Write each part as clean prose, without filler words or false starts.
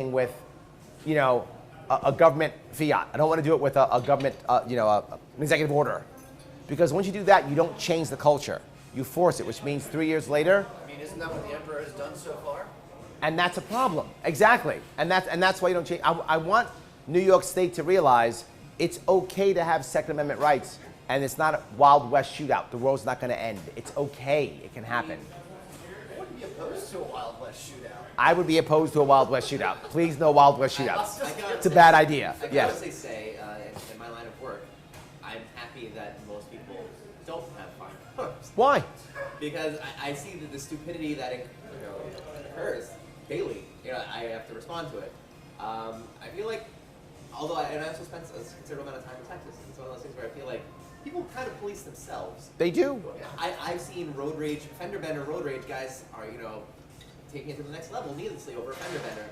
with, a government fiat. I don't want to do it with a government, an executive order. Because once you do that, you don't change the culture. You force it, which means 3 years later. I mean, isn't that what the emperor has done so far? And that's a problem. Exactly. And that's why you don't change. I want New York State to realize it's okay to have Second Amendment rights, and it's not a Wild West shootout. The world's not going to end. It's okay. It can happen. I wouldn't be opposed to a Wild West shootout. I would be opposed to a Wild West shootout. Please, no Wild West shootouts. It's a bad idea. I can honestly say, in my line of work, I'm happy that most people don't have firearms. Why? Because I see the stupidity that occurs daily. I have to respond to it. I feel like, although I also spent a considerable amount of time in Texas, it's one of those things where I feel like people kind of police themselves. They do. I've seen road rage, fender bender road rage guys are, taking it to the next level needlessly over a fender bender.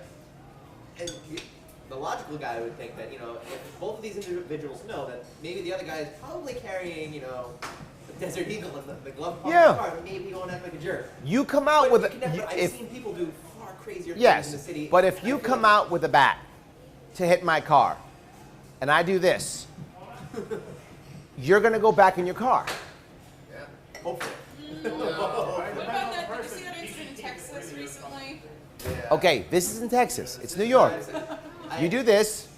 And the logical guy would think that, if both of these individuals know that maybe the other guy is probably carrying, the Desert Eagle in the glove box of the car, maybe he won't act like a jerk. You come out with I've seen people do far crazier things in the city. But if you come out with a bat to hit my car, and I do this, you're going to go back in your car. Yeah, hopefully. What about that? Did you see that incident in Texas recently? Yeah. Okay, this is in Texas. It's New York. You do this,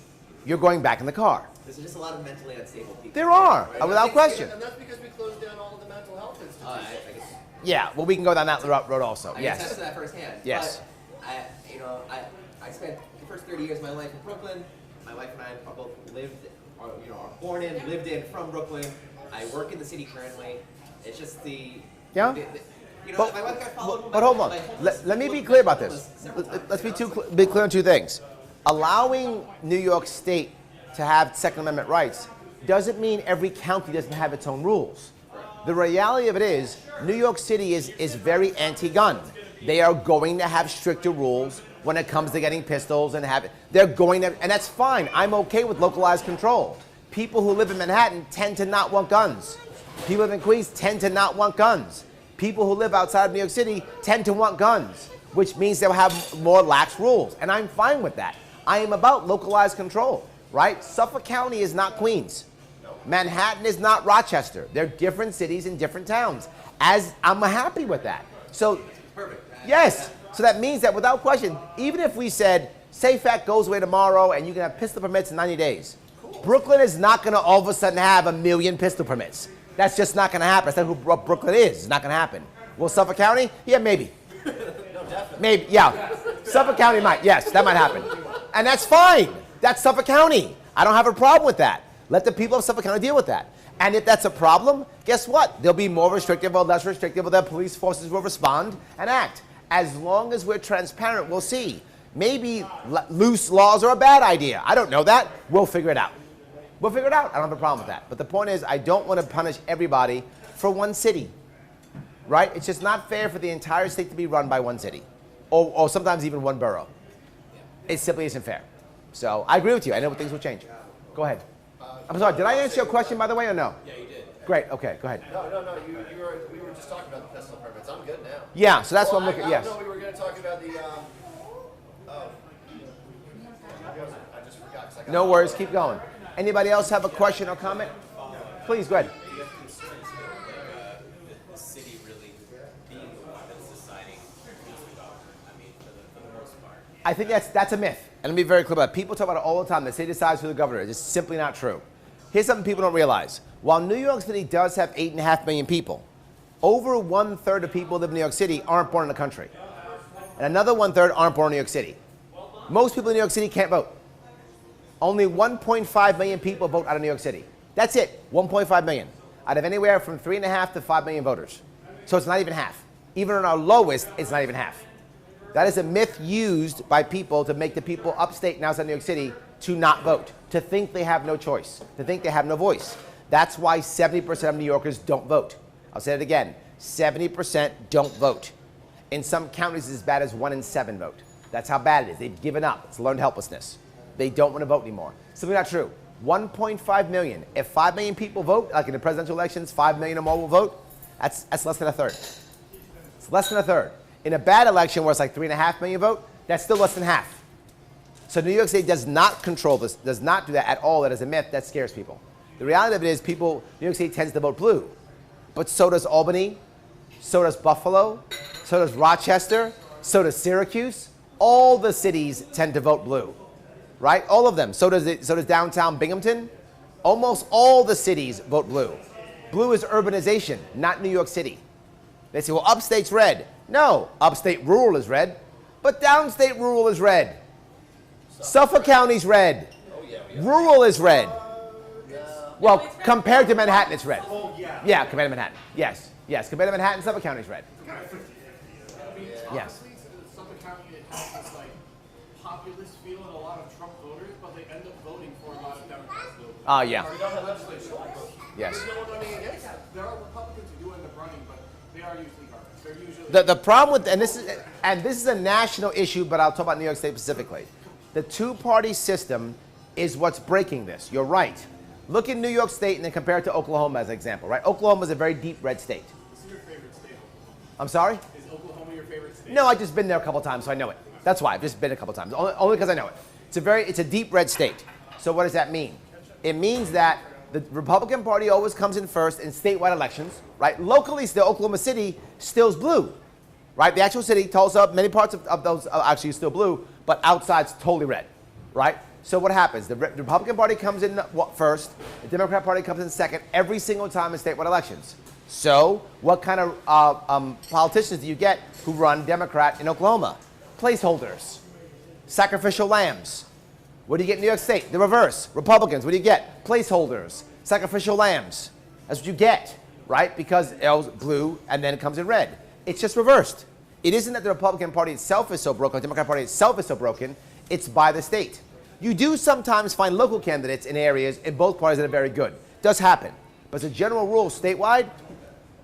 you're going back in the car. There's just a lot of mentally unstable people. There are, right? without question. And that's because we closed down all of the mental health institutions. I guess. Yeah, well, we can go down that road also. I Yes. can attest to that firsthand. Yes. But I spent the first 30 years of my life in Brooklyn. My wife and I both lived, are born in, lived in, from Brooklyn. I work in the city currently. It's just the. Yeah. My wife got followed. But hold on. Let me be clear about this. Let's be clear on two things. Allowing New York State to have Second Amendment rights doesn't mean every county doesn't have its own rules. The reality of it is, New York City is very anti-gun. They are going to have stricter rules when it comes to getting pistols and they're going to, and that's fine. I'm okay with localized control. People who live in Manhattan tend to not want guns. People who live in Queens tend to not want guns. People who live outside of New York City tend to want guns, which means they'll have more lax rules. And I'm fine with that. I am about localized control, right? Suffolk County is not Queens. Manhattan is not Rochester. They're different cities and different towns. As I'm happy with that. So, Perfect. Yes. So that means that without question, even if we said SAFE Act goes away tomorrow and you can have pistol permits in 90 days, cool. Brooklyn is not going to all of a sudden have 1 million pistol permits. That's just not going to happen. That's not who Brooklyn is. It's not going to happen. Will Suffolk County? Yeah, maybe. No, definitely. Maybe, yeah. Suffolk County might. Yes, that might happen. And that's fine. That's Suffolk County. I don't have a problem with that. Let the people of Suffolk County deal with that. And if that's a problem, guess what? They'll be more restrictive or less restrictive, or the police forces will respond and act. As long as we're transparent, we'll see. Maybe loose laws are a bad idea. I don't know that. We'll figure it out. We'll figure it out. I don't have a problem with that. But the point is, I don't want to punish everybody for one city, right? It's just not fair for the entire state to be run by one city, or sometimes even one borough. It simply isn't fair. So I agree with you. I know things will change. Go ahead. I'm sorry, did I answer your question, by the way, or no? Yeah, you did. Great, okay, go ahead. No, we were just talking about the pistol permits. I'm good now. Yeah, so that's what I'm looking at, yes. No, we were going to talk about the, I just forgot. 'Cause I got No worries, keep going. Anybody else have a question or comment? Please, go ahead. Do you have concerns that the city really being the one that's deciding who's the governor? I mean, for the most part. I think that's a myth. And let me be very clear about it. People talk about it all the time. The city decides who the governor is. It's simply not true. Here's something people don't realize. While New York City does have 8.5 million people, over 1/3 of people who live in New York City aren't born in the country. And another 1/3 aren't born in New York City. Most people in New York City can't vote. Only 1.5 million people vote out of New York City. That's it, 1.5 million. Out of anywhere from 3.5 to 5 million voters. So it's not even half. Even on our lowest, it's not even half. That is a myth used by people to make the people upstate and outside New York City to not vote, to think they have no choice, to think they have no voice. That's why 70% of New Yorkers don't vote. I'll say it again, 70% don't vote. In some counties, it's as bad as 1 in 7 vote. That's how bad it is. They've given up. It's learned helplessness. They don't want to vote anymore. Simply not true. 1.5 million. If 5 million people vote, like in the presidential elections, 5 million or more will vote, that's less than a third. It's less than a third. In a bad election where it's like 3.5 million vote, that's still less than half. So New York State does not control this, does not do that at all. That is a myth. That scares people. The reality of it is New York State tends to vote blue. But so does Albany, so does Buffalo, so does Rochester, so does Syracuse. All the cities tend to vote blue, right? All of them. So does downtown Binghamton. Almost all the cities vote blue. Blue is urbanization, not New York City. They say, well, upstate's red. No, upstate rural is red, but downstate rural is red. Suffolk County's red. Rural is red. Well, compared to Manhattan, it's red. Yeah, compared to Manhattan. Yes, compared to Manhattan, Suffolk County's red. Yes. Suffolk County, it has this like populist feel and a lot of Trump voters, but they end up voting for a lot of Democrats. Oh, yeah. Yes. There are Republicans who do end up running, but they are usually garbage. They're usually The problem with, and this is a national issue, but I'll talk about New York State specifically. The two-party system is what's breaking this. You're right. Look at New York State and then compare it to Oklahoma as an example, right? Oklahoma is a very deep red state. This is your favorite state. I'm sorry? Is Oklahoma your favorite state? No, I've just been there a couple times, so I know it. That's why I've just been a couple times, only because I know it. It's a deep red state. So what does that mean? It means that the Republican Party always comes in first in statewide elections, right? Locally, still Oklahoma City still's blue, right? The actual city, Tulsa, many parts of those are actually still blue, but outside's totally red, right? So what happens? The Republican Party comes in first, the Democrat Party comes in second every single time in statewide elections. So what kind of politicians do you get who run Democrat in Oklahoma? Placeholders, sacrificial lambs. What do you get in New York State? The reverse. Republicans, what do you get? Placeholders, sacrificial lambs. That's what you get, right? Because L's blue and then it comes in red. It's just reversed. It isn't that the Republican Party itself is so broken, the Democratic Party itself is so broken, it's by the state. You do sometimes find local candidates in areas in both parties that are very good. Does happen. But as a general rule, statewide,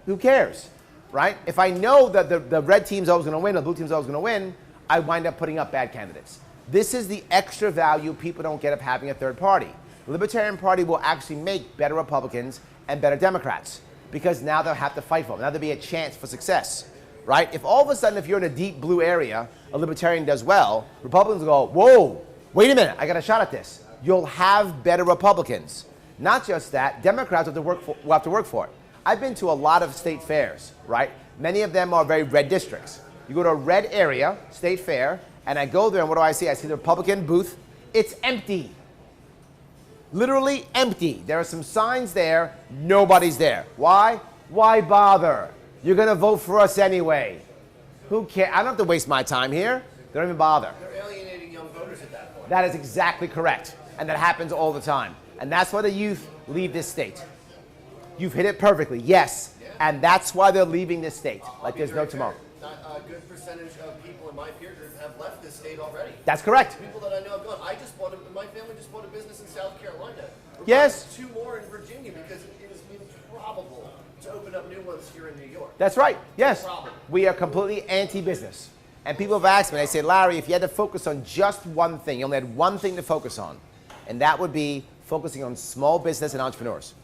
who cares, right? If I know that the red team's always going to win or the blue team's always going to win, I wind up putting up bad candidates. This is the extra value people don't get of having a third party. The Libertarian Party will actually make better Republicans and better Democrats because now they'll have to fight for them. Now there'll be a chance for success, right? If all of a sudden, if you're in a deep blue area, a Libertarian does well, Republicans will go, whoa, wait a minute, I got a shot at this. You'll have better Republicans. Not just that, Democrats will have to work for it. I've been to a lot of state fairs, right? Many of them are very red districts. You go to a red area, state fair, and I go there and what do I see? I see the Republican booth. It's empty. Literally empty. There are some signs there. Nobody's there. Why? Why bother? You're going to vote for us anyway. Who cares? I don't have to waste my time here. They don't even bother. They're alienating young voters at that point. That is exactly correct. And that happens all the time. And that's why the youth leave this state. You've hit it perfectly. Yes. Yeah. And that's why they're leaving this state. Like there's no tomorrow. A good percentage of people in my peer group have left this state already. That's correct. People that I know have gone. My family just bought a business in South Carolina. We're Yes. buying 2 more in Virginia because it is improbable to open up new ones here in New York. That's right. Yes. Problem. We are completely anti-business. And people have asked me, they say, Larry, if you had to focus on just one thing, you only had one thing to focus on, and that would be focusing on small business and entrepreneurs.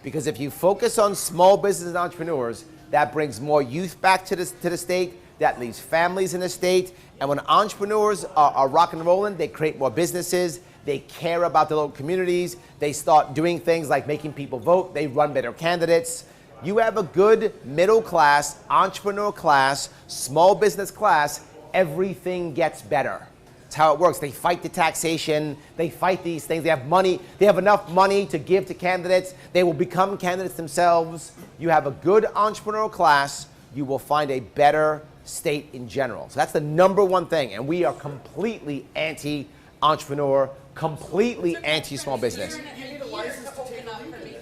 Because if you focus on small business and entrepreneurs, that brings more youth back to the state, that leaves families in the state, and when entrepreneurs are rock and rolling, they create more businesses, they care about the local communities, they start doing things like making people vote, they run better candidates. You have a good middle class, entrepreneur class, small business class, everything gets better. That's how it works. They fight the taxation, they fight these things, they have money, they have enough money to give to candidates, they will become candidates themselves. You have a good entrepreneurial class, you will find a better state in general. So that's the number one thing, and we are completely anti-entrepreneur, completely anti-small business. You need a license to open up for me.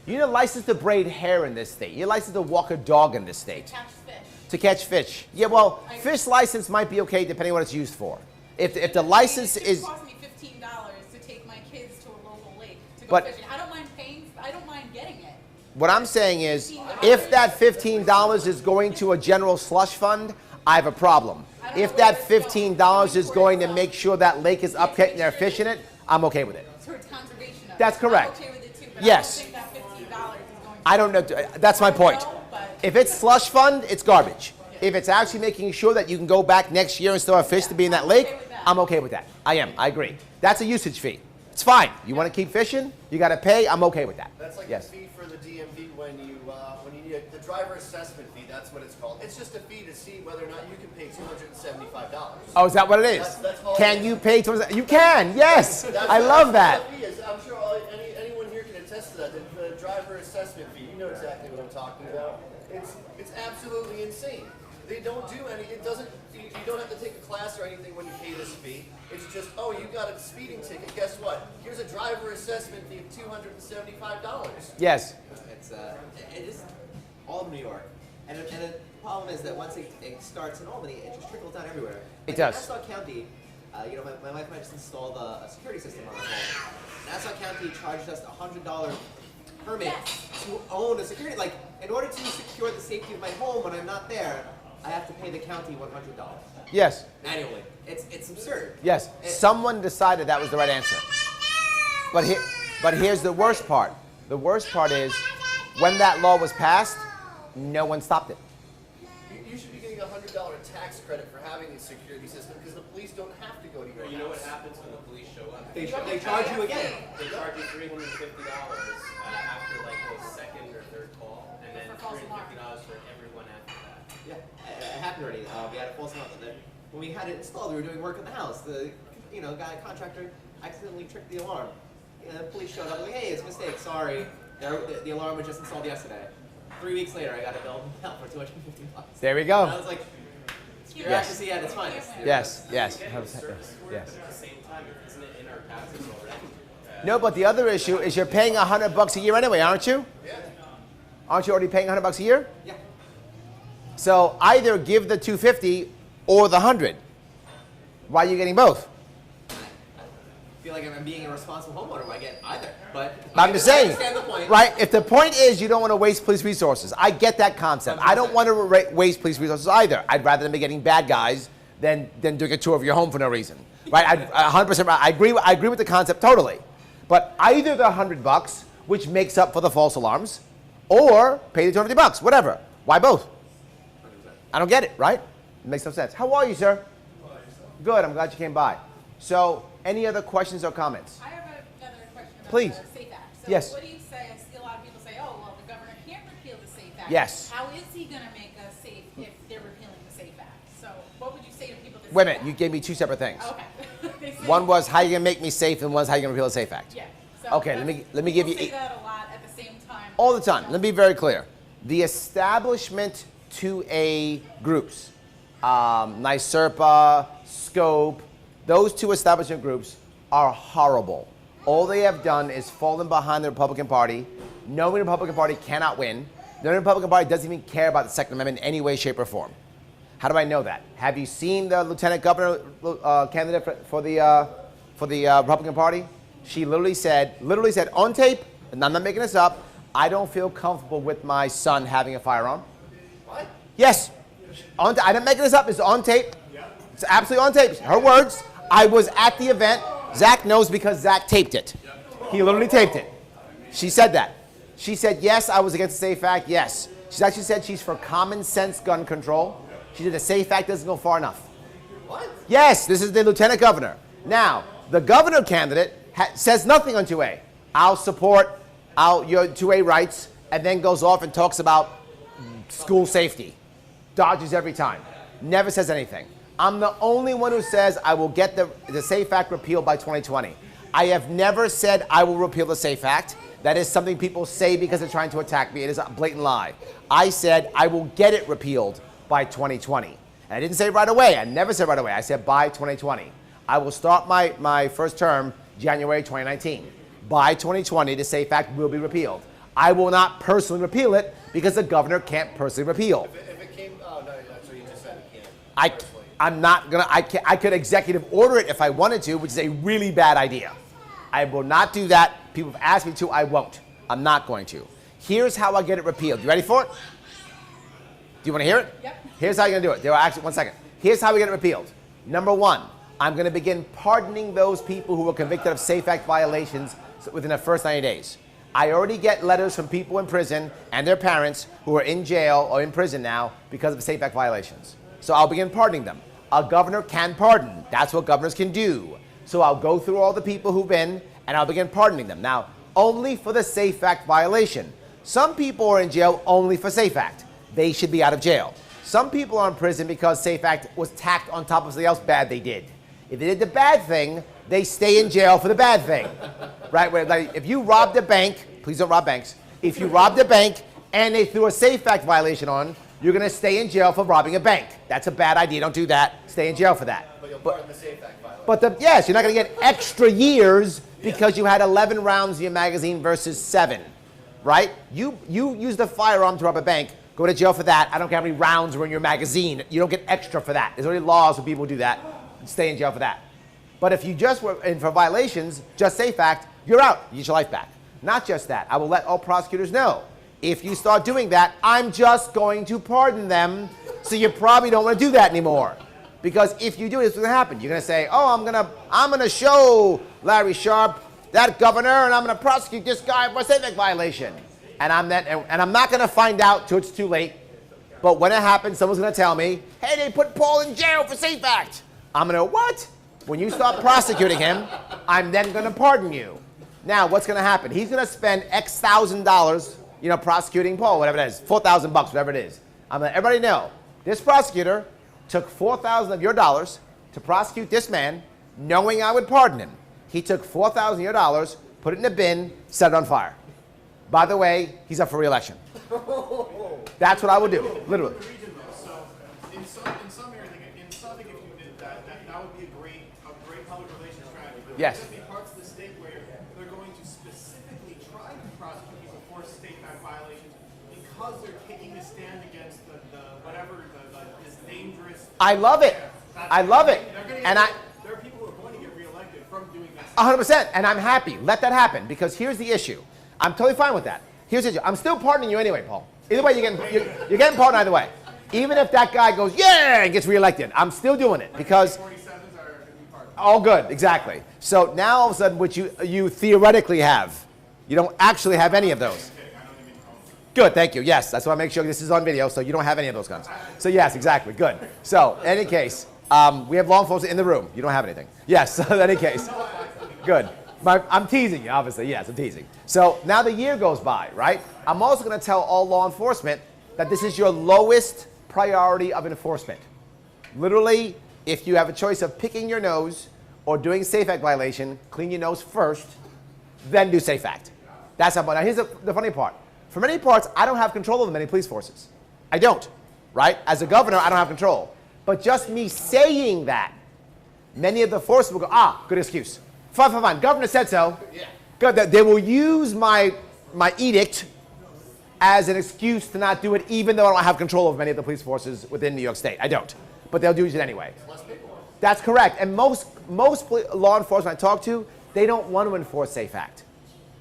You need a license to braid hair in this state. You need a license to walk a dog in this state. Catch fish. To catch fish. Yeah, well, fish license might be okay depending on what it's used for. If the license is... It cost me $15 to take my kids to a local lake to go But- fishing. I don't mind getting it. What I'm saying is, if that $15 is going to a general slush fund, I have a problem. If that $15 is going to make sure that lake is upkept and they're fishing it, I'm okay with it. Towards conservation of it. That's correct. I'm okay with it too, but Yes. I don't think that $15 is going to... I don't know. That's my point. No, but- If it's slush fund, it's garbage. If it's actually making sure that you can go back next year and still have fish to be in that lake, I'm okay with that. I am. I agree. That's a usage fee. It's fine. You want to keep fishing? You got to pay. I'm okay with that. That's like yes. the fee for the DMV when you need the driver assessment fee. That's what it's called. It's just a fee to see whether or not you can pay $275. Oh, is that what it is? That's all Can it is. you pay $200? You can. Yes. I love that. What the fee is. I'm sure anyone here can attest to that. The driver assessment fee. You know exactly what I'm talking about. It's absolutely insane. They don't do any. It doesn't. You don't have to take a class or anything when you pay this fee. It's just, oh, you got a speeding ticket. Guess what? Here's a driver assessment fee of $275. Yes. It is all of New York, and the problem is that once it starts in Albany, it just trickles down everywhere. It does. In Nassau County, my wife and I just installed a security system on our home. Nassau County charged us a $100 permit to own a security. Like, in order to secure the safety of my home when I'm not there, I have to pay the county $100. Yes. Annually. It's absurd. Yes. Someone decided that was the right answer. But here's the worst part. The worst part is when that law was passed, no one stopped it. You should be getting a $100 tax credit for having a security system because the police don't have to go to your house. You know what happens when the police show up? They charge you again. They charge you $350 after like the second or third call, and then $350 for everyone after that. Yeah, it happened already. We had a false alarm. When we had it installed, we were doing work in the house. The contractor accidentally tricked the alarm. The police showed up like, hey, it's a mistake. Sorry, the alarm was just installed yesterday. 3 weeks later, I got a bill for $250. There we go. And I was like, your accuracy at its finest. Yes. Yes. Again, Yes. service work at the same time, isn't it in our taxes already? No, but the other issue is you're paying $100 a year anyway, aren't you? Yeah. Aren't you already paying $100 a year? Yeah. So either give the $250 or the $100. Why are you getting both? I feel like I'm being a responsible homeowner when I get either. But I'm just saying, I understand the point. right? If the point is you don't want to waste police resources, I get that concept. I don't want to waste police resources either. I'd rather them be getting bad guys than doing a tour of your home for no reason, right? 100%. I agree with the concept totally. But either the $100, which makes up for the false alarms, or pay the $250, whatever. Why both? 100%. I don't get it, right? It makes no sense. How are you, sir? Good. I'm glad you came by. So, any other questions or comments? I have another question about Please. the SAFE Act. So Yes. what do you say? I see a lot of people say, oh, well, the governor can't repeal the SAFE Act. Yes. How is he going to make us safe if they're repealing the SAFE Act? So what would you say to people that Wait a say minute. that? You gave me two separate things. Okay. They say- One was how you gonna make me safe, and one was how you gonna repeal the SAFE Act. Yeah. So Okay, let me give you people say that a lot at the same time. all the time. Let me be very clear. The establishment 2A groups, NYSERPA, Scope, those two establishment groups are horrible. All they have done is fallen behind the Republican Party, knowing the Republican Party cannot win. The Republican Party doesn't even care about the Second Amendment in any way, shape, or form. How do I know that? Have you seen the lieutenant governor candidate for the Republican Party? She literally said on tape, and I'm not making this up, I don't feel comfortable with my son having a firearm. What? Yes. I didn't make this up. It's on tape. It's absolutely on tape. Her words. I was at the event. Zach knows because Zach taped it. He literally taped it. She said that. She said, yes, I was against the SAFE Act. Yes. She's actually said she's for common sense gun control. She said the SAFE Act doesn't go far enough. What? Yes, this is the lieutenant governor. Now, the governor candidate says nothing on 2A. I'll support your 2A rights, and then goes off and talks about school safety. Dodges every time. Never says anything. I'm the only one who says I will get the SAFE Act repealed by 2020. I have never said I will repeal the SAFE Act. That is something people say because they're trying to attack me. It is a blatant lie. I said I will get it repealed by 2020. And I didn't say right away. I never said right away. I said by 2020. I will start my first term January 2019. By 2020, the SAFE Act will be repealed. I will not personally repeal it because the governor can't personally repeal. If it came, oh no, that's what you just said. You can't. I'm not gonna. I could executive order it if I wanted to, which is a really bad idea. I will not do that. People have asked me to. I won't. I'm not going to. Here's how I get it repealed. You ready for it? Do you want to hear it? Yep. Here's how you're gonna do it. Actually, 1 second. Here's how we get it repealed. Number one, I'm gonna begin pardoning those people who were convicted of SAFE Act violations within the first 90 days. I already get letters from people in prison and their parents who are in jail or in prison now because of SAFE Act violations. So I'll begin pardoning them. A governor can pardon. That's what governors can do. So I'll go through all the people who've been, and I'll begin pardoning them. Now, only for the SAFE Act violation. Some people are in jail only for SAFE Act. They should be out of jail. Some people are in prison because SAFE Act was tacked on top of something else bad they did. If they did the bad thing, they stay in jail for the bad thing. Right? Like if you robbed a bank, please don't rob banks. If you robbed a bank and they threw a SAFE Act violation on, you're going to stay in jail for robbing a bank. That's a bad idea. Don't do that. Stay in jail for that. But you'll pardon the SAFE Act violation. But yes, you're not going to get extra years because you had 11 rounds in your magazine versus 7. Right? You used a firearm to rob a bank. Go to jail for that. I don't care how many rounds were in your magazine. You don't get extra for that. There's already laws for people who do that. Stay in jail for that. But if you just were in for violations, just SAFE Act, you're out. You get your life back. Not just that. I will let all prosecutors know. If you start doing that, I'm just going to pardon them. So you probably don't want to do that anymore. Because if you do, it's going to happen. You're going to say, oh, I'm going to show Larry Sharpe, that governor, and I'm going to prosecute this guy for a SAFE Act violation. And I'm not going to find out till it's too late. But when it happens, someone's going to tell me, hey, they put Paul in jail for SAFE Act. I'm going to, what? When you start prosecuting him, I'm then going to pardon you. Now, what's going to happen? He's going to spend X $1,000s, prosecuting Paul, whatever it is, $4,000, whatever it is. I'm going to let everybody know, this prosecutor took $4,000 of your dollars to prosecute this man, knowing I would pardon him. He took $4,000 of your dollars, put it in a bin, set it on fire. By the way, he's up for re-election. That's what I would do, literally. So in some areas, like in Suffolk, if you did that would be a great public relations strategy. But yes. There'll be parts of the state where they're going to specifically try to prosecute people for SAFE Act violations because they're taking a stand against this dangerous. I love it. I love it. There are people who are going to get reelected from doing that. 100%, and I'm happy. Let that happen, because here's the issue. I'm totally fine with that. Here's the issue. I'm still pardoning you anyway, Paul. Either way, you're getting pardoned either way. Even if that guy goes, yeah, and gets reelected, I'm still doing it because 47s are going to be pardoned. all good, exactly. So now all of a sudden, which you theoretically have, you don't actually have any of those. Good, thank you. Yes, that's why I make sure this is on video, so you don't have any of those guns. So yes, exactly, good. So in any case, we have law enforcement in the room. You don't have anything. Yes, so in any case, good. I'm teasing you, obviously. Yes, I'm teasing. So now the year goes by, right? I'm also going to tell all law enforcement that this is your lowest priority of enforcement. Literally, if you have a choice of picking your nose or doing SAFE Act violation, clean your nose first, then do SAFE Act. That's how. Now here's the funny part. For many parts, I don't have control over many police forces. I don't, right? As a governor, I don't have control. But just me saying that, many of the forces will go, good excuse. Fine. Governor said so. Yeah. Good. They will use my edict as an excuse to not do it, even though I don't have control over many of the police forces within New York State. I don't. But they'll do it anyway. That's correct. And most law enforcement I talk to, they don't want to enforce SAFE Act.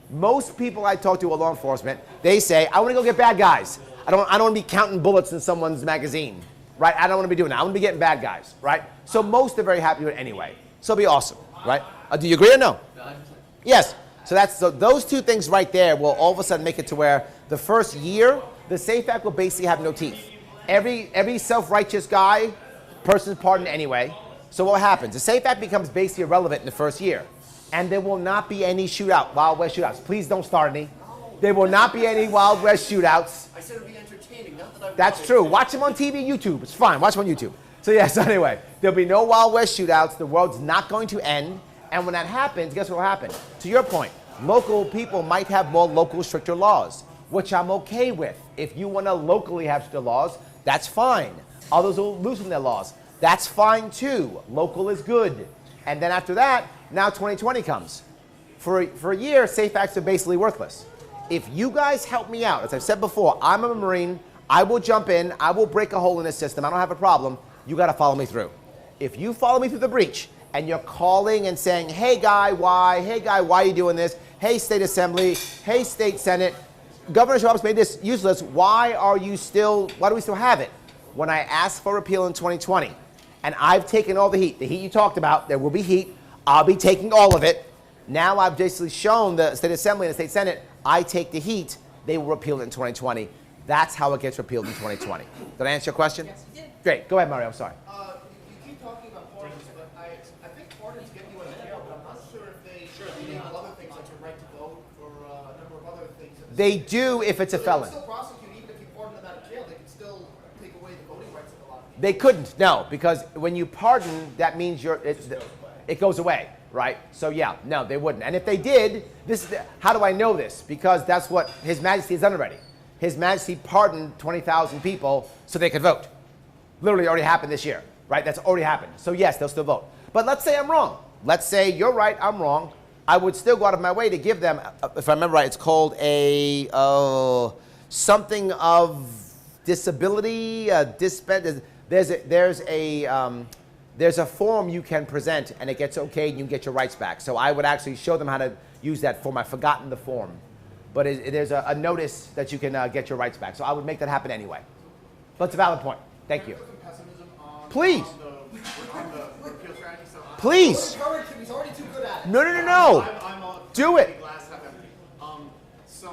Most people I talk to with law enforcement, they say, I want to go get bad guys. I don't want to be counting bullets in someone's magazine. Right? I don't want to be doing that. I want to be getting bad guys. Right? So most are very happy with it anyway. So it'll be awesome. Right? Do you agree or no? Yes. So those two things right there will all of a sudden make it to where the first year, the SAFE Act will basically have no teeth. Every self-righteous person's pardoned anyway. So what happens? The SAFE Act becomes basically irrelevant in the first year. And there will not be any Wild West shootouts. Please don't start any. There will not be any Wild West shootouts. I said it would be entertaining, not that I That's true. Watch them on TV, YouTube. It's fine. Watch them on YouTube. So yes, anyway, there'll be no Wild West shootouts. The world's not going to end. And when that happens, guess what will happen? To your point, local people might have more local stricter laws, which I'm okay with. If you want to locally have stricter laws, that's fine. Others will loosen their laws. That's fine too. Local is good. And then after that, now 2020 comes. For a year, SAFE Acts are basically worthless. If you guys help me out, as I've said before, I'm a Marine. I will jump in. I will break a hole in the system. I don't have a problem. You got to follow me through. If you follow me through the breach, and you're calling and saying, hey guy, why? Hey guy, why are you doing this? Hey state assembly, hey state senate, Governor Sharpe's made this useless. Why do we still have it? When I asked for repeal in 2020, and I've taken all the heat you talked about, there will be heat, I'll be taking all of it. Now I've basically shown the state assembly and the state senate, I take the heat, they will repeal it in 2020. That's how it gets repealed in 2020. Did I answer your question? Yes, you did. Great, go ahead, Mario, I'm sorry. You keep right to vote for a number of other things. They do if it's a felon. They can still prosecute even if you pardon them out of jail. They can still take away the voting rights of a lot of people. They couldn't, no, because when you pardon, that means it goes away, right? So yeah, no, they wouldn't. And if they did, how do I know this? Because that's what His Majesty has done already. His Majesty pardoned 20,000 people so they could vote. Literally already happened this year, right? That's already happened. So yes, they'll still vote. But let's say I'm wrong. Let's say you're right, I'm wrong. I would still go out of my way to give them, if I remember right, it's called a something of disability, there's a form you can present and it gets okayed and you get your rights back. So I would actually show them how to use that form. I've forgotten the form. But there's a notice that you can get your rights back. So I would make that happen anyway. But it's a valid point. Thank you. Please. Please. He's already too good at it. No. Do it. So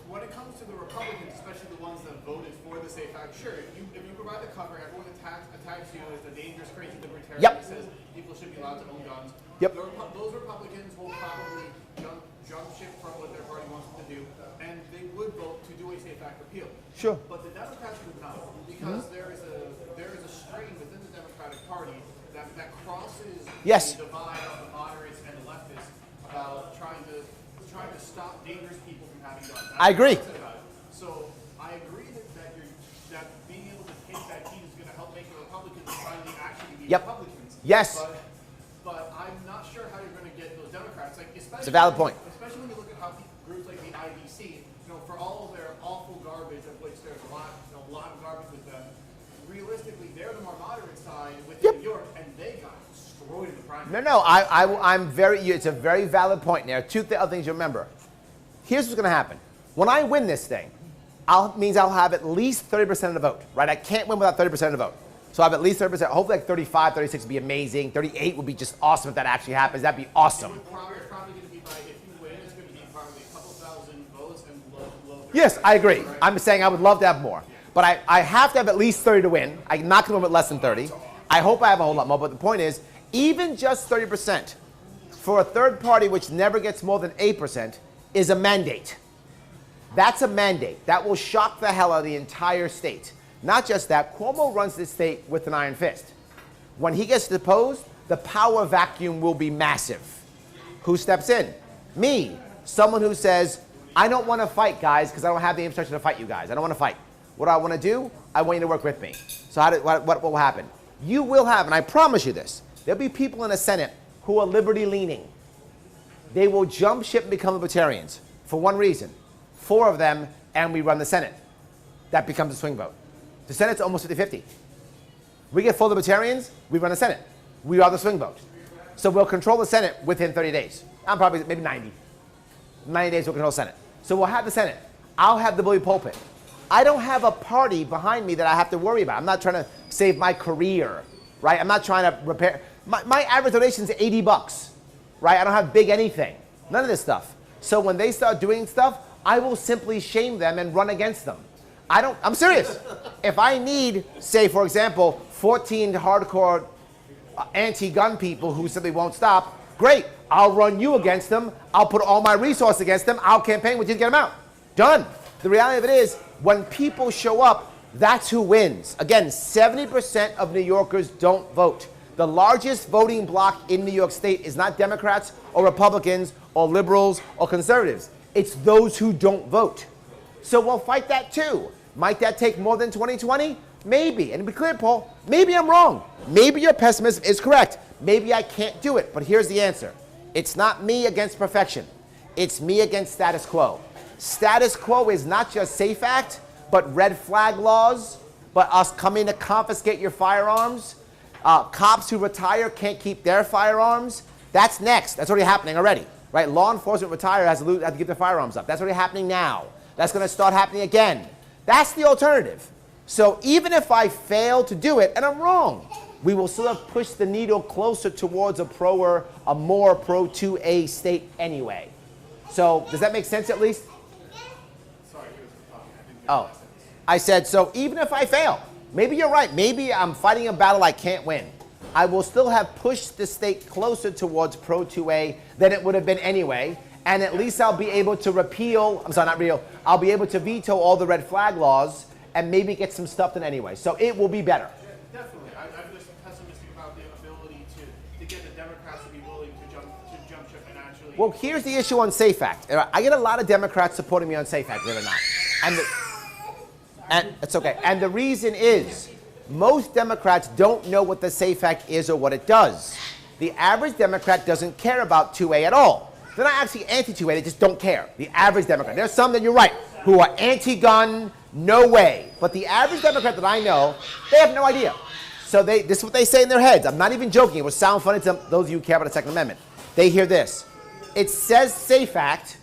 when it comes to the Republicans, especially the ones that voted for the SAFE Act, sure, if you provide the cover, everyone attacks you as the dangerous, crazy libertarian Yep. that says people should be allowed to own guns. Yep. Those Republicans will probably jump ship from what their party wants them to do, and they would vote to do a SAFE Act repeal. Sure. But the Democrats would not, because there is a strain within the Democratic Party that crosses Yes. the divide of the moderates and the leftists about trying to stop dangerous people from having guns. I agree. So I agree that being able to take that heat is going to help make the Republicans finally actually be Yep. Republicans. Yes. But I'm not sure how you're going to get those Democrats. Like, especially, It's a valid point. Especially when you look at how groups like the IBC, for all of their awful garbage, of which there's a lot of garbage with them. Realistically, they're the more moderate side within New York, and they got destroyed in the primary. No. It's a very valid point there. Two other things you remember. Here's what's going to happen. When I win this thing, means I'll have at least 30% of the vote, right? I can't win without 30% of the vote. So I have at least 30%. Hopefully like 35, 36 would be amazing. 38 would be just awesome if that actually happens. That'd be awesome. It's probably going to be if you win, it's going to be probably a couple thousand votes and low. Yes, I agree. I'm saying I would love to have more. But I have to have at least 30 to win. I'm not going to win with less than 30. I hope I have a whole lot more. But the point is, even just 30% for a third party which never gets more than 8% is a mandate. That's a mandate. That will shock the hell out of the entire state. Not just that, Cuomo runs this state with an iron fist. When he gets deposed, the power vacuum will be massive. Who steps in? Me. Someone who says, I don't want to fight, guys, because I don't have the infrastructure to fight you guys. I don't want to fight. What do I want to do? I want you to work with me. So what will happen? You will have, and I promise you this, there'll be people in the Senate who are liberty-leaning. They will jump ship and become libertarians for one reason. 4 of them, and we run the Senate. That becomes a swing vote. The Senate's almost 50-50. We get 4 libertarians, we run the Senate. We are the swing vote. So we'll control the Senate within 30 days. I'm probably maybe 90. 90 days we'll control the Senate. So we'll have the Senate. I'll have the bully pulpit. I don't have a party behind me that I have to worry about. I'm not trying to save my career, right? I'm not trying to repair. My average donation is $80, right? I don't have big anything. None of this stuff. So when they start doing stuff, I will simply shame them and run against them. I'm serious. If I need, say, for example, 14 hardcore anti-gun people who simply won't stop, great. I'll run you against them. I'll put all my resources against them. I'll campaign with you to get them out. Done. The reality of it is, when people show up, that's who wins. Again, 70% of New Yorkers don't vote. The largest voting bloc in New York State is not Democrats or Republicans or liberals or conservatives. It's those who don't vote. So we'll fight that too. Might that take more than 2020? Maybe. And to be clear, Paul, maybe I'm wrong. Maybe your pessimism is correct. Maybe I can't do it. But here's the answer. It's not me against perfection. It's me against status quo. Status quo is not just SAFE Act, but red flag laws, but us coming to confiscate your firearms. Cops who retire can't keep their firearms. That's next. That's already happening already, right? Law enforcement retire have to give their firearms up. That's already happening now. That's going to start happening again. That's the alternative. So even if I fail to do it, and I'm wrong, we will still have pushed the needle closer towards a more pro-2A state anyway. So does that make sense at least? Oh, I said, so even if I fail, maybe you're right. Maybe I'm fighting a battle I can't win. I will still have pushed the state closer towards pro-2A than it would have been anyway. And at least I'll be able to repeal, I'm sorry, not repeal, I'll be able to veto all the red flag laws and maybe get some stuff done anyway. So it will be better. Yeah, definitely. I'm just pessimistic about the ability to get the Democrats to be willing to jump ship and actually. Well, here's the issue on SAFE Act. I get a lot of Democrats supporting me on SAFE Act, believe it or not. And it's okay. And the reason is most Democrats don't know what the SAFE Act is or what it does. The average Democrat doesn't care about 2A at all. They're not actually anti-2A, they just don't care. The average Democrat. There's some that you're right, who are anti-gun, no way. But the average Democrat that I know, they have no idea. So this is what they say in their heads. I'm not even joking. It will sound funny to those of you who care about the Second Amendment. They hear this. It says SAFE Act.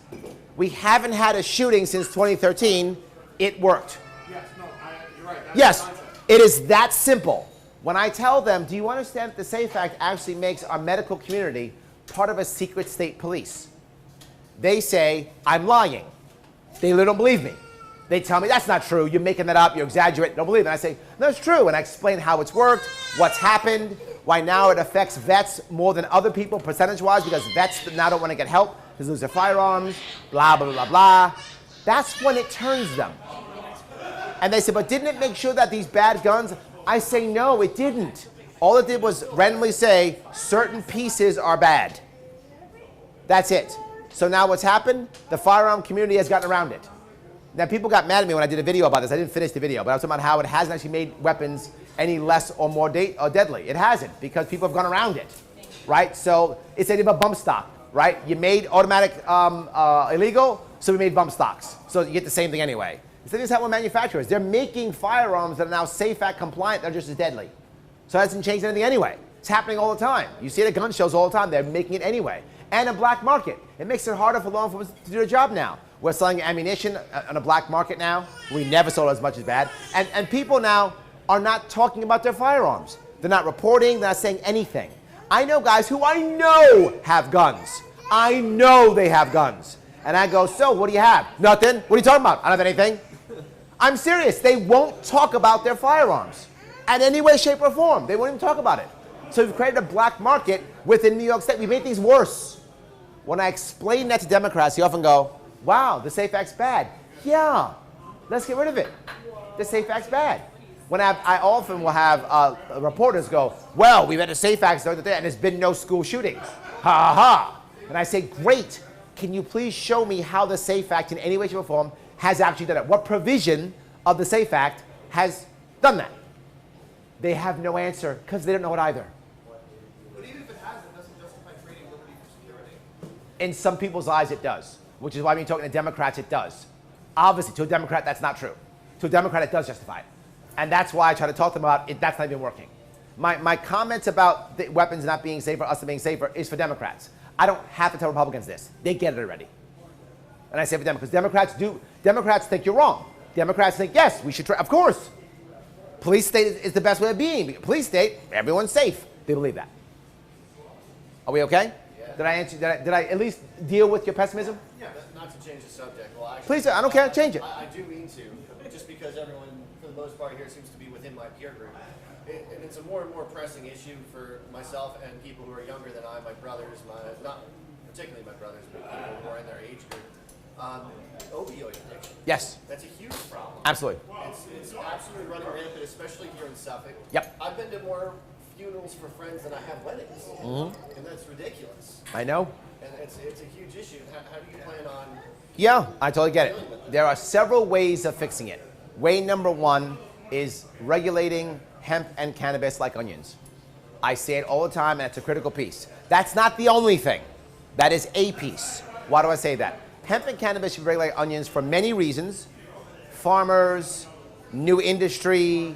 We haven't had a shooting since 2013. It worked. Yes, no, you're right. That's Yes, the concept. it is that simple. When I tell them, do you understand that the SAFE Act actually makes our medical community part of a secret state police? They say, I'm lying. They literally don't believe me. They tell me, that's not true. You're making that up. You're exaggerating. Don't believe it. And I say, no, it's true. And I explain how it's worked, what's happened, why now it affects vets more than other people percentage-wise because vets now don't want to get help because they lose their firearms, blah, blah, blah, blah. That's when it turns them. And they say, but didn't it make sure that these bad guns? I say, no, it didn't. All it did was randomly say certain pieces are bad. That's it. So now what's happened? The firearm community has gotten around it. Now people got mad at me when I did a video about this. I didn't finish the video, but I was talking about how it hasn't actually made weapons any less or more deadly. It hasn't because people have gone around it, right? So it's a bump stock, right? You made automatic illegal, so we made bump stocks. So you get the same thing anyway. The thing is how with manufacturers, they're making firearms that are now SAFE Act compliant. They're just as deadly. So it hasn't changed anything anyway. It's happening all the time. You see it at gun shows all the time. They're making it anyway. And a black market. It makes it harder for law enforcement to do their job now. We're selling ammunition on a black market now. We never sold as much as bad. And people now are not talking about their firearms. They're not reporting. They're not saying anything. I know guys who I know have guns. I know they have guns. And I go, so what do you have? Nothing. What are you talking about? I don't have anything. I'm serious. They won't talk about their firearms in any way, shape, or form. They won't even talk about it. So we've created a black market within New York State. We made things worse. When I explain that to Democrats, they often go, wow, the SAFE Act's bad. Yeah, let's get rid of it. The SAFE Act's bad. When I often will have reporters go, well, we've had a SAFE Act and there's been no school shootings. Ha ha ha. And I say, great. Can you please show me how the SAFE Act in any way, shape, or form has actually done it? What provision of the SAFE Act has done that? They have no answer because they don't know it either. But even if it has, it doesn't justify trading liberty for security. In some people's eyes, it does, which is why when you're talking to Democrats, it does. Obviously, to a Democrat, that's not true. To a Democrat, it does justify it. And that's why I try to talk to them about it. That's not even working. My comments about the weapons not being safer, us being safer, is for Democrats. I don't have to tell Republicans this. They get it already. And I say for Democrats, Democrats think you're wrong. Democrats think, yes, we should try, of course. Police state is the best way of being. Police state, everyone's safe. They believe that. Are we okay? Yeah. Did I answer? Did I at least deal with your pessimism? Yeah, not to change the subject. Well, actually, Please, I don't care. Change it. I do mean to, just because everyone, for the most part here, seems to be within my peer group. And it's a more and more pressing issue for myself and people who are younger than I, my brothers, not particularly my brothers, but people who are in their age group. Opioid addiction. Yes, That's a huge problem. absolutely. It's absolutely running rampant, especially here in Suffolk. Yep. I've been to more funerals for friends than I have weddings. And that's ridiculous. I know. And it's a huge issue. How do you plan on... Yeah, I totally get it. There are several ways of fixing it. Way number one is regulating hemp and cannabis like onions. I say it all the time, and it's a critical piece. That's not the only thing. That is a piece. Why do I say that? Hemp and cannabis should regulate onions for many reasons. Farmers, new industry,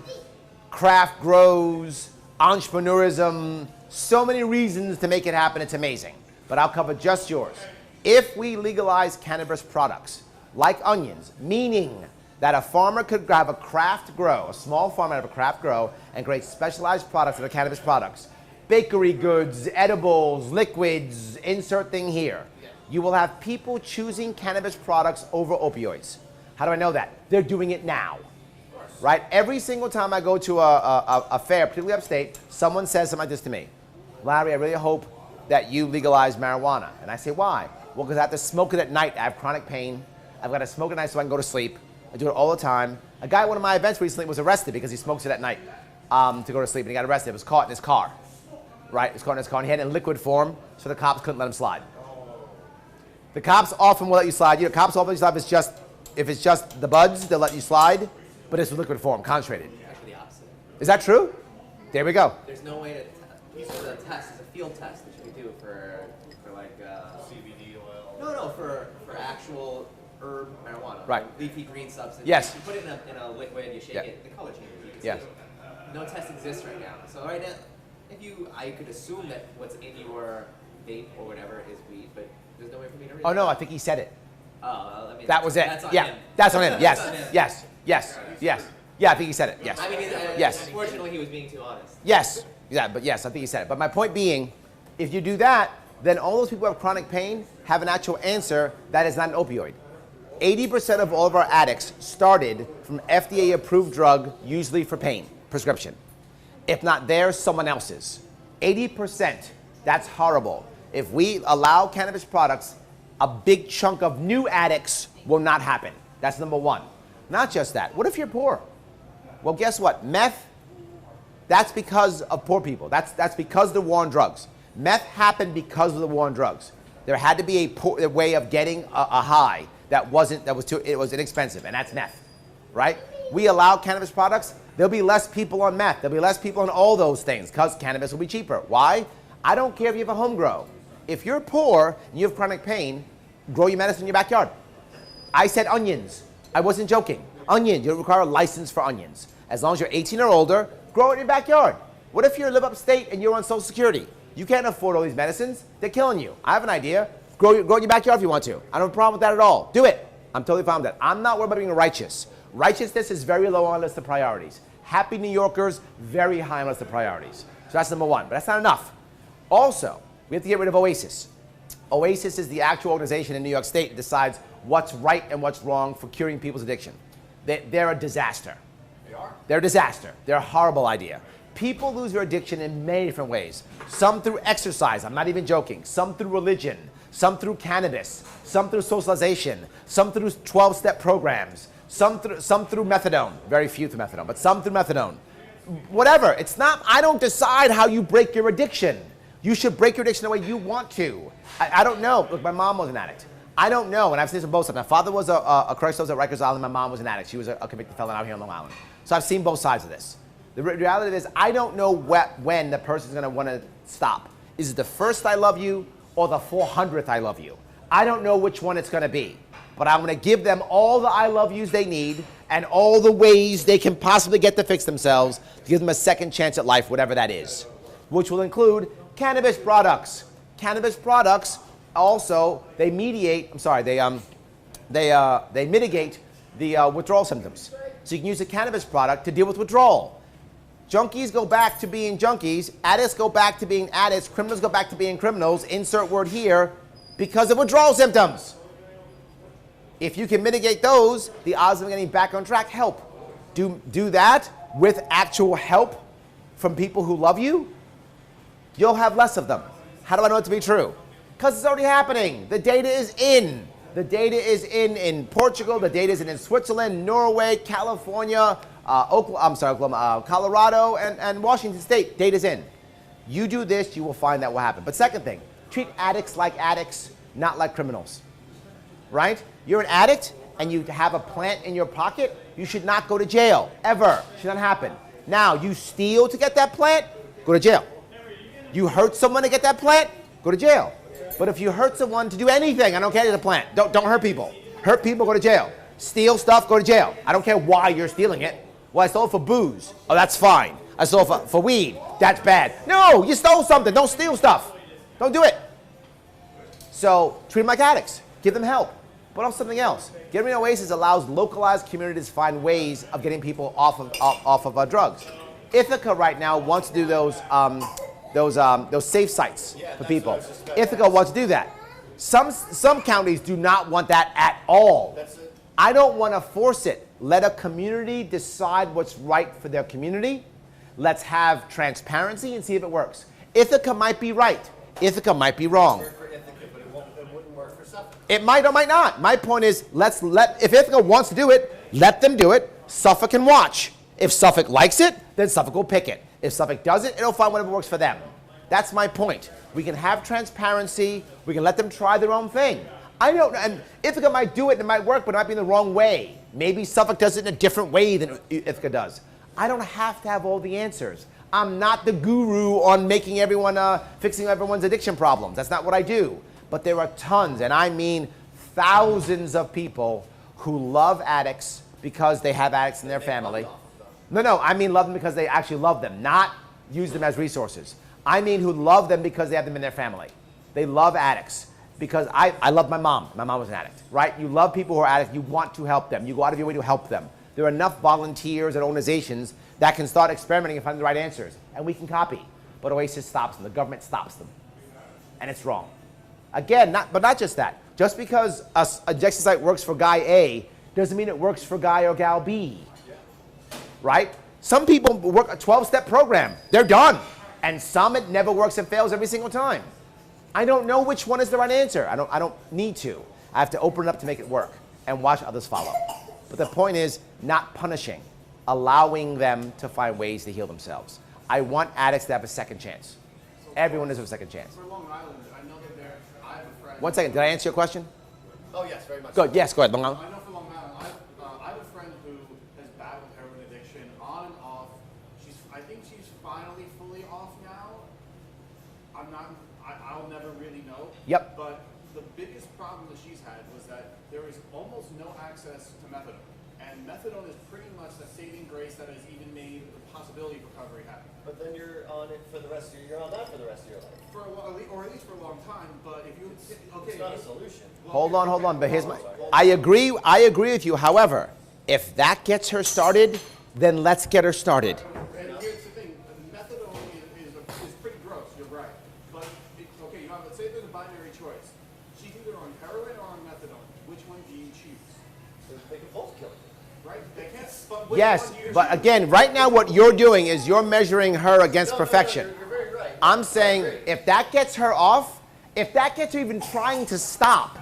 craft grows, entrepreneurism, so many reasons to make it happen. It's amazing. But I'll cover just yours. If we legalize cannabis products like onions, meaning that a farmer could have a craft grow, a small farmer have a craft grow and create specialized products that are cannabis products, bakery goods, edibles, liquids, insert thing here. You will have people choosing cannabis products over opioids. How do I know that? They're doing it now, right? Every single time I go to a fair, particularly upstate, someone says something like this to me. Larry, I really hope that you legalize marijuana. And I say, why? Well, because I have to smoke it at night. I have chronic pain. I've got to smoke it at night so I can go to sleep. I do it all the time. A guy at one of my events recently was arrested because he smokes it at night to go to sleep, and he got arrested. It was caught in his car, right? It was caught in his car, and he had it in liquid form, so the cops couldn't let him slide. The cops often will let you slide. You know, cops often let you slide if it's just the buds, they'll let you slide, but it's liquid form, concentrated. Actually, the opposite. Is that true? There we go. There's no way to. It's a test. It's a field test that you can do for like CBD oil. No, for actual herb marijuana. Right. Leafy green substance. Yes. You put it in a liquid and you shake it, the color changes. You can Yes. see. No test exists right now. So right now, I could assume that what's in your vape or whatever is weed, but there's no way for me to read. Oh no, I think he said it. Oh, I mean, That was it. That's on Yeah, him. that's on him. Yes, That's on him. yes. Yeah, I think he said it. Yes. I mean, Yes. Unfortunately, he was being too honest. Yes. Yeah, but yes, I think he said it. But my point being, if you do that, then all those people who have chronic pain have an actual answer that is not an opioid. 80% of all of our addicts started from FDA-approved drug, usually for pain, prescription. If not theirs, someone else's. 80%. That's horrible. If we allow cannabis products, a big chunk of new addicts will not happen. That's number one. Not just that. What if you're poor? Well, guess what? Meth, that's because of poor people. That's because of the war on drugs. Meth happened because of the war on drugs. There had to be a way of getting a high it was inexpensive, and that's meth, right? We allow cannabis products, there'll be less people on meth. There'll be less people on all those things because cannabis will be cheaper. Why? I don't care if you have a home grow. If you're poor and you have chronic pain, grow your medicine in your backyard. I said onions. I wasn't joking. Onions, you don't require a license for onions. As long as you're 18 or older, grow it in your backyard. What if you live upstate and you're on Social Security? You can't afford all these medicines. They're killing you. I have an idea. Grow in your backyard if you want to. I don't have a problem with that at all. Do it. I'm totally fine with that. I'm not worried about being righteous. Righteousness is very low on the list of priorities. Happy New Yorkers, very high on the list of priorities. So that's number one. But that's not enough. Also, we have to get rid of OASIS. OASIS is the actual organization in New York State that decides what's right and what's wrong for curing people's addiction. They're a disaster. They are? They're a disaster. They're a horrible idea. People lose their addiction in many different ways. Some through exercise, I'm not even joking. Some through religion. Some through cannabis. Some through socialization. Some through 12-step programs. Some through methadone. Very few through methadone, but some through methadone. Whatever. It's not, I don't decide how you break your addiction. You should break your addiction the way you want to. I don't know. Look, my mom was an addict. I don't know, and I've seen this on both sides. My father was a Christos at Rikers Island. My mom was an addict. She was a convicted felon out here on Long Island. So I've seen both sides of this. The reality is, I don't know when the person's going to want to stop. Is it the first I love you or the 400th I love you? I don't know which one it's going to be. But I'm going to give them all the I love yous they need and all the ways they can possibly get to fix themselves to give them a second chance at life, whatever that is, which will include cannabis products. Cannabis products also, they mitigate the withdrawal symptoms. So you can use a cannabis product to deal with withdrawal. Junkies go back to being junkies, addicts go back to being addicts, criminals go back to being criminals, insert word here, because of withdrawal symptoms. If you can mitigate those, the odds of getting back on track help. Do that with actual help from people who love you, you'll have less of them. How do I know it to be true? Because it's already happening. The data is in. The data is in Portugal. The data is in Switzerland, Norway, California, Colorado, and Washington State. Data's in. You do this, you will find that will happen. But second thing, treat addicts like addicts, not like criminals. Right? You're an addict and you have a plant in your pocket, you should not go to jail, ever. Should not happen. Now, you steal to get that plant, go to jail. You hurt someone to get that plant, go to jail. But if you hurt someone to do anything, I don't care, to the plant, don't hurt people. Hurt people, go to jail. Steal stuff, go to jail. I don't care why you're stealing it. Well, I stole it for booze. Oh, that's fine. I stole it for weed. That's bad. No, you stole something. Don't steal stuff. Don't do it. So treat them like addicts. Give them help. But also something else. Getting rid of Oasis allows localized communities to find ways of getting people off of drugs. Ithaca right now wants to do those safe sites for people. Ithaca wants to do that. Some counties do not want that at all. I don't want to force it. Let a community decide what's right for their community. Let's have transparency and see if it works. Ithaca might be right. Ithaca might be wrong. Work for Ithaca, but it wouldn't work for Suffolk. It might or might not. My point is, if Ithaca wants to do it, let them do it. Suffolk can watch. If Suffolk likes it, then Suffolk will pick it. If Suffolk doesn't, it'll find whatever works for them. That's my point. We can have transparency. We can let them try their own thing. I don't know, and Ithaca might do it and it might work, but it might be in the wrong way. Maybe Suffolk does it in a different way than Ithaca does. I don't have to have all the answers. I'm not the guru on making everyone, fixing everyone's addiction problems. That's not what I do. But there are tons, and I mean thousands of people who love addicts because they have addicts in their family. No, I mean love them because they actually love them, not use them as resources. I mean who love them because they have them in their family. They love addicts. Because I love my mom. My mom was an addict, right? You love people who are addicts. You want to help them. You go out of your way to help them. There are enough volunteers and organizations that can start experimenting and find the right answers. And we can copy. But Oasis stops them. The government stops them. And it's wrong. Again, but not just that. Just because a injection site works for guy A doesn't mean it works for guy or gal B. Right? Some people work a 12-step program. They're done. And some it never works and fails every single time. I don't know which one is the right answer. I don't need to. I have to open it up to make it work and watch others follow. But the point is not punishing, allowing them to find ways to heal themselves. I want addicts to have a second chance. Everyone deserves a second chance. For Long Island, I know that I have a friend. One second, did I answer your question? Oh yes, very much. Good. Yes, go ahead, Long Island. I know for Long Island, I have a friend who has battled heroin addiction on and off. I think she's finally fully off now. I'll never really know. Yep. But the biggest problem that she's had was that there is almost no access to methadone. And methadone is pretty much the saving grace that has even made the possibility of recovery happen. But then you're on it for the rest of you're on that for the rest of your life. For a while, or at least for a long time. But if you It's not a solution. Hold on. But here's I agree with you. However, if that gets her started, then let's get her started. And here's the thing: methadone is pretty gross. You're right. But okay, let's say there's a binary choice. She's either on heroin or on methadone. Which one do you choose? So they can both kill you. Right? They can't. But which Yes, one do you but choose? again, right now what you're doing is you're measuring her against perfection. You're very right. I'm saying if that gets her off, if that gets her even trying to stop,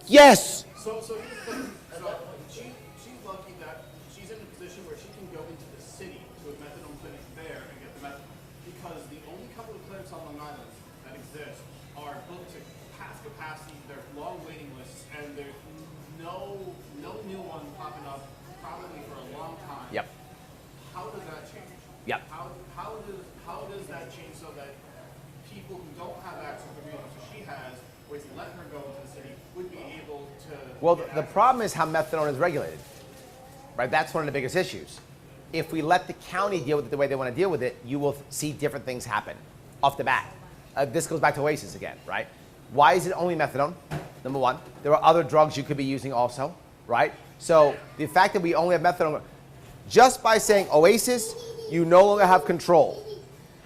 yes. So here's the thing. So she's lucky that she's in a position where she can go into the city to a methadone clinic there and get the methadone. Because the only couple of clinics on Long Island that exist are booked to past capacity. There's long waiting lists, and there's no new one popping up probably for a long time. Yep. How does that change? Yep. How does that change so that people who don't have access to the resources she has, which let her go into the city, would be able to? Well, get the access? problem is how methadone is regulated, right? That's one of the biggest issues. If we let the county deal with it the way they want to deal with it, you will see different things happen off the bat. This goes back to Oasis again, right? Why is it only methadone? Number one. There are other drugs you could be using also, right? So the fact that we only have methadone, just by saying Oasis, you no longer have control.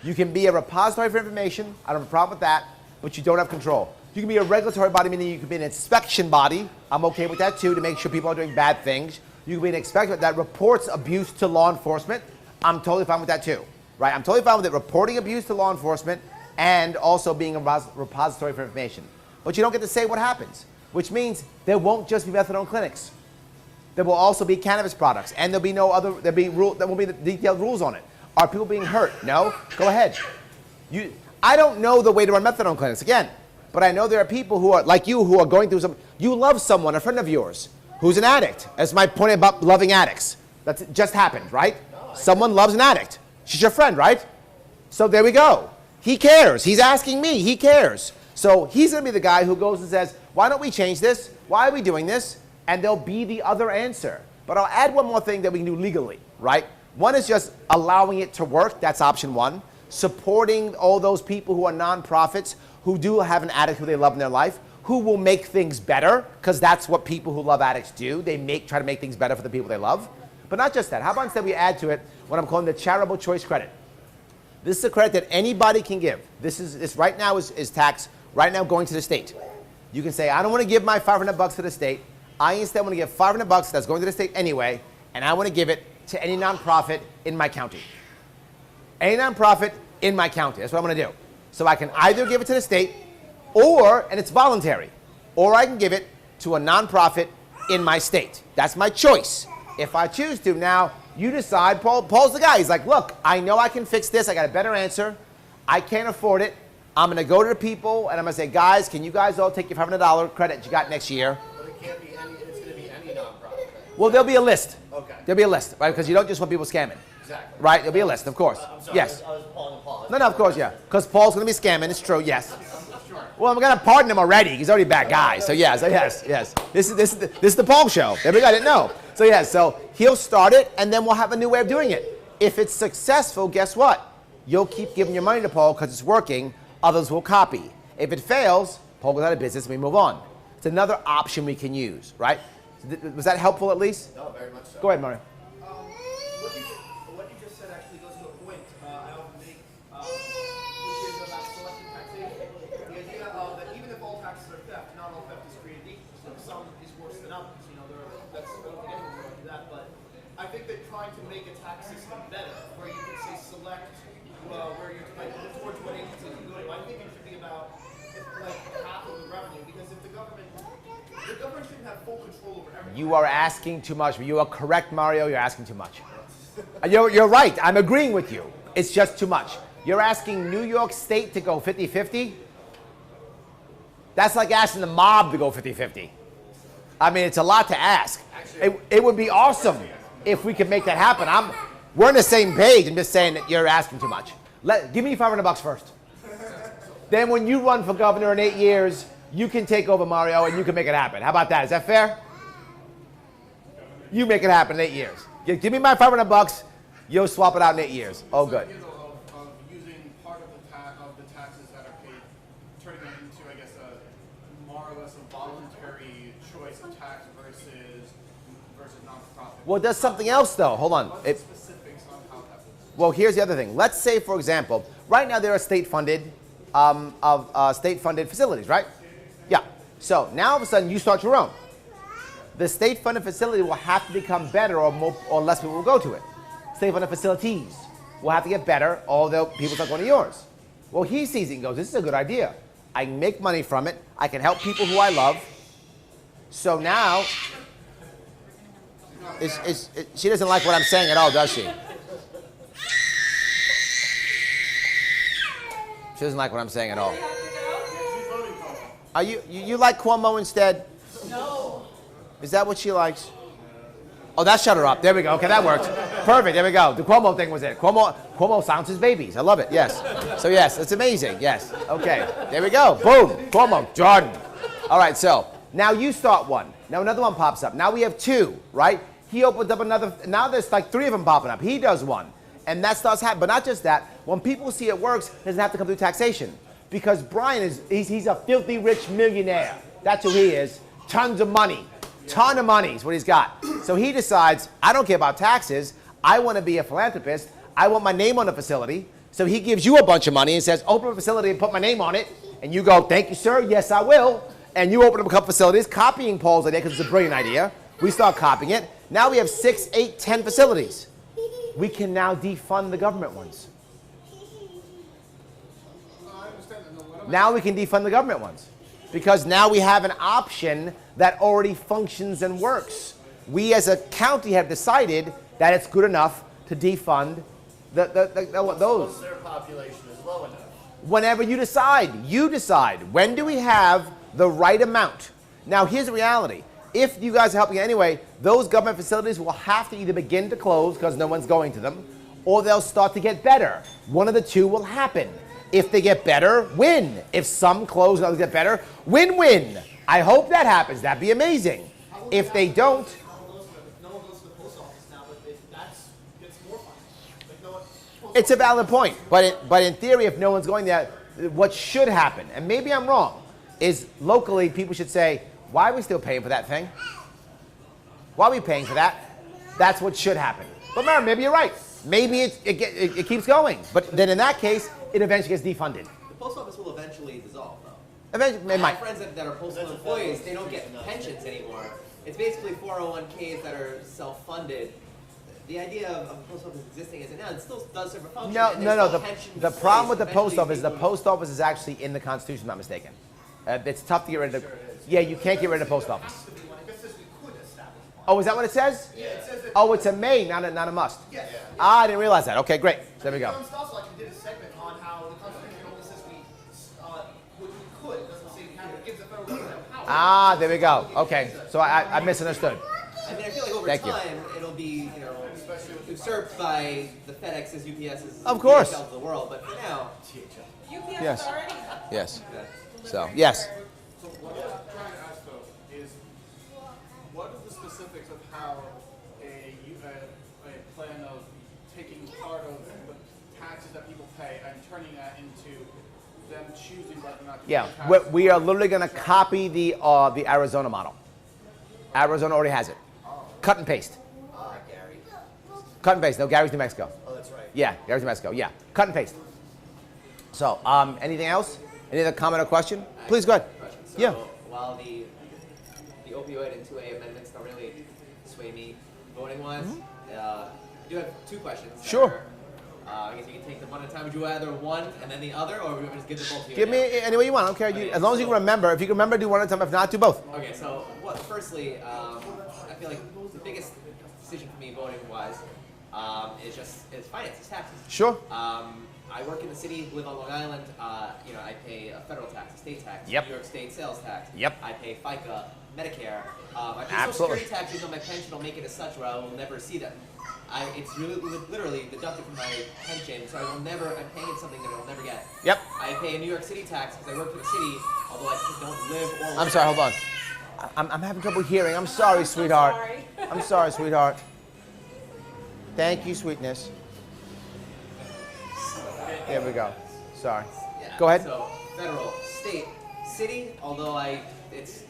You can be a repository for information. I don't have a problem with that, but you don't have control. You can be a regulatory body, meaning you can be an inspection body. I'm okay with that too, to make sure people are doing bad things. You can be an inspector that reports abuse to law enforcement. I'm totally fine with that too, right? I'm totally fine with it, reporting abuse to law enforcement and also being a repository for information. But you don't get to say what happens, which means there won't just be methadone clinics. There will also be cannabis products, and there will be the detailed rules on it. Are people being hurt? No? Go ahead. I don't know the way to run methadone clinics, again, but I know there are people who are, like you, who are going through some, you love someone, a friend of yours, who's an addict. That's my point about loving addicts. That's just happened, right? Someone loves an addict. She's your friend, right? So there we go. He cares. He's asking me. He cares. So he's going to be the guy who goes and says, why don't we change this? Why are we doing this? And there'll be the other answer. But I'll add one more thing that we can do legally, right? One is just allowing it to work. That's option one. Supporting all those people who are nonprofits who do have an addict who they love in their life, who will make things better, because that's what people who love addicts do. They try to make things better for the people they love. But not just that. How about instead we add to it what I'm calling the charitable choice credit? This is a credit that anybody can give. This right now is tax right now going to the state. You can say, I don't want to give my $500 to the state. I instead want to give $500 that's going to the state anyway, and I want to give it to any nonprofit in my county. Any nonprofit in my county. That's what I'm going to do. So I can either give it to the state, and it's voluntary, or I can give it to a nonprofit in my state. That's my choice. If I choose to, now you decide. Paul's the guy. He's like, look, I know I can fix this. I got a better answer. I can't afford it. I'm going to go to the people, and I'm going to say, guys, can you guys all take your $500 credit you got next year? But it can't be any, it's going to be any nonprofit. Well, there'll be a list. Okay. There'll be a list, right? Because you don't just want people scamming. Exactly. Right? There'll be a list, of course. I'm sorry, Yes. I was pulling the pause. No, of course, yeah. Because Paul's going to be scamming. It's true, yes. Well, I'm going to pardon him already. He's already a bad guy. So, yes. This is the Paul show. Everybody got it? No. So, yes. So, he'll start it, and then we'll have a new way of doing it. If it's successful, guess what? You'll keep giving your money to Paul because it's working. Others will copy. If it fails, Paul goes out of business and we move on. It's another option we can use, right? Was that helpful at least? No, very much so. Go ahead, Mario. What you just said actually goes to a point I often make, which is about selective taxation. The idea that even if all taxes are theft, not all theft is created equal. So some is worse than others. You know, I don't think anyone would argue that, but I think that trying to make a tax system better, where you can say select where you're towards what agency you go to, I think it should be about like half of the revenue, because if the government shouldn't have full control over everything. You are asking too much. You are correct, Mario. You're asking too much. You're right. I'm agreeing with you. It's just too much. You're asking New York State to go 50-50? That's like asking the mob to go 50-50. I mean, it's a lot to ask. It would be awesome if we could make that happen. We're on the same page. I'm just saying that you're asking too much. Give me $500 first. Then when you run for governor in 8 years, you can take over, Mario, and you can make it happen. How about that? Is that fair? You make it happen in 8 years. Give me my $500. You'll swap it out in 8 years. Oh, good. Of using part of the taxes that are paid, turning it into, I guess, more or less a voluntary choice of tax versus nonprofit. Well, it does something else, though. Hold on. Specifics on how that works. Well, here's the other thing. Let's say, for example, right now there are state-funded facilities, right? Yeah. So now all of a sudden you start your own. The state-funded facility will have to become better, or less people will go to it. State-funded facilities will have to get better, although people start going to yours. Well, he sees it and goes, this is a good idea. I can make money from it. I can help people who I love. So now, she doesn't like what I'm saying at all, does she? She doesn't like what I'm saying at all. Are you like Cuomo instead? No. Is that what she likes? Oh, that shut her up. There we go. Okay, that worked. Perfect. There we go. The Cuomo thing was it. Cuomo sounds his babies. I love it. Yes. So yes, it's amazing. Yes. Okay. There we go. Boom. Cuomo. Jordan. All right. So now you start one. Now another one pops up. Now we have two, right? He opens up another. Now there's like three of them popping up. He does one. And that starts happening. But not just that. When people see it works, it doesn't have to come through taxation. Because Brian he's a filthy rich millionaire. That's who he is. Tons of money. Ton of money is what he's got. So he decides, I don't care about taxes. I want to be a philanthropist. I want my name on the facility. So he gives you a bunch of money and says, open a facility and put my name on it. And you go, thank you, sir. Yes, I will. And you open up a couple facilities, copying Paul's idea because it's a brilliant idea. We start copying it. Now we have 6, 8, 10 facilities. We can now defund the government ones. Now we can defund the government ones. Because now we have an option that already functions and works. We as a county have decided that it's good enough to defund those. Once their population is low enough. Whenever you decide. When do we have the right amount? Now here's the reality. If you guys are helping anyway, those government facilities will have to either begin to close because no one's going to them, or they'll start to get better. One of the two will happen. If they get better, win. If some close and others get better, win-win. I hope that happens. That'd be amazing. If they don't, No one goes to the post office now, but it's more fun. Like no one. it's a valid point. But in theory, if no one's going there, what should happen, and maybe I'm wrong, is locally people should say, why are we still paying for that thing? Why are we paying for that? That's what should happen. But Mary, maybe you're right. Maybe it keeps going. But then in that case, it eventually gets defunded. The post office will eventually dissolve, though. Eventually, it I might. have friends that are postal employees, they don't get pensions anymore. It's basically 401ks that are self-funded. the idea of a post office existing as it now, it still does serve a function. No, and no, there's no. still pensions The in problem place. with the post Eventually office, the people- post office is actually in the Constitution, if I'm not mistaken. It's tough to get rid of. Yeah, you can't get rid of the post office. It says we could establish one. Oh, is that what it says? Yeah, it says that. Oh, it's a may, not a must. Yes. Ah, I didn't realize that. Okay, great. So there we go. Also, like we did a segment on how the Constitution only says we could. It doesn't say we have. It gives the federal government power. Ah, there we go. Okay, so I misunderstood. I mean, I feel like over Thank you. time, it'll be, usurped by the FedEx's, UPS's, Of course. DHLs of the world, but for now, UPS Yes. already. Yes. So, yes. So what I'm trying to ask though is, what are the specifics of how a plan of taking part of the taxes that people pay and turning that into them choosing whether or not to Yeah, pay taxes? we are literally going to copy the Arizona model. Arizona already has it. Cut and paste. Gary. Cut and paste. No, Gary's New Mexico. Oh, that's right. Yeah, Gary's New Mexico. Yeah, cut and paste. So, anything else? Any other comment or question? Please go ahead. so Yeah. while the opioid and 2A amendments don't really sway me voting-wise, I do have two questions. that Sure. are, I guess you can take them one at a time. Would you rather one and then the other, or would you want me to just give them both to you? Give now? me any way you want. I don't care. Okay, As long as you can remember. If you can remember, do one at a time. If not, do both. Okay, so firstly, I feel like the biggest decision for me voting-wise is finances, taxes. Sure. I work in the city, live on Long Island. I pay a federal tax, a state tax, Yep. New York State sales tax. Yep. I pay FICA, Medicare. I pay Absolutely. Social Security tax, even though my pension will make it as such where I will never see them. It's really literally deducted from my pension, so I'm paying something that I'll never get. Yep. I pay a New York City tax because I work for the city, although I just don't live or work. I'm sorry. Hold on. I'm having trouble hearing. I'm sorry, sweetheart. Sorry. I'm sorry, sweetheart. Thank you, sweetness. There we go. Sorry. Yeah, Go ahead. So federal, state, city, although it's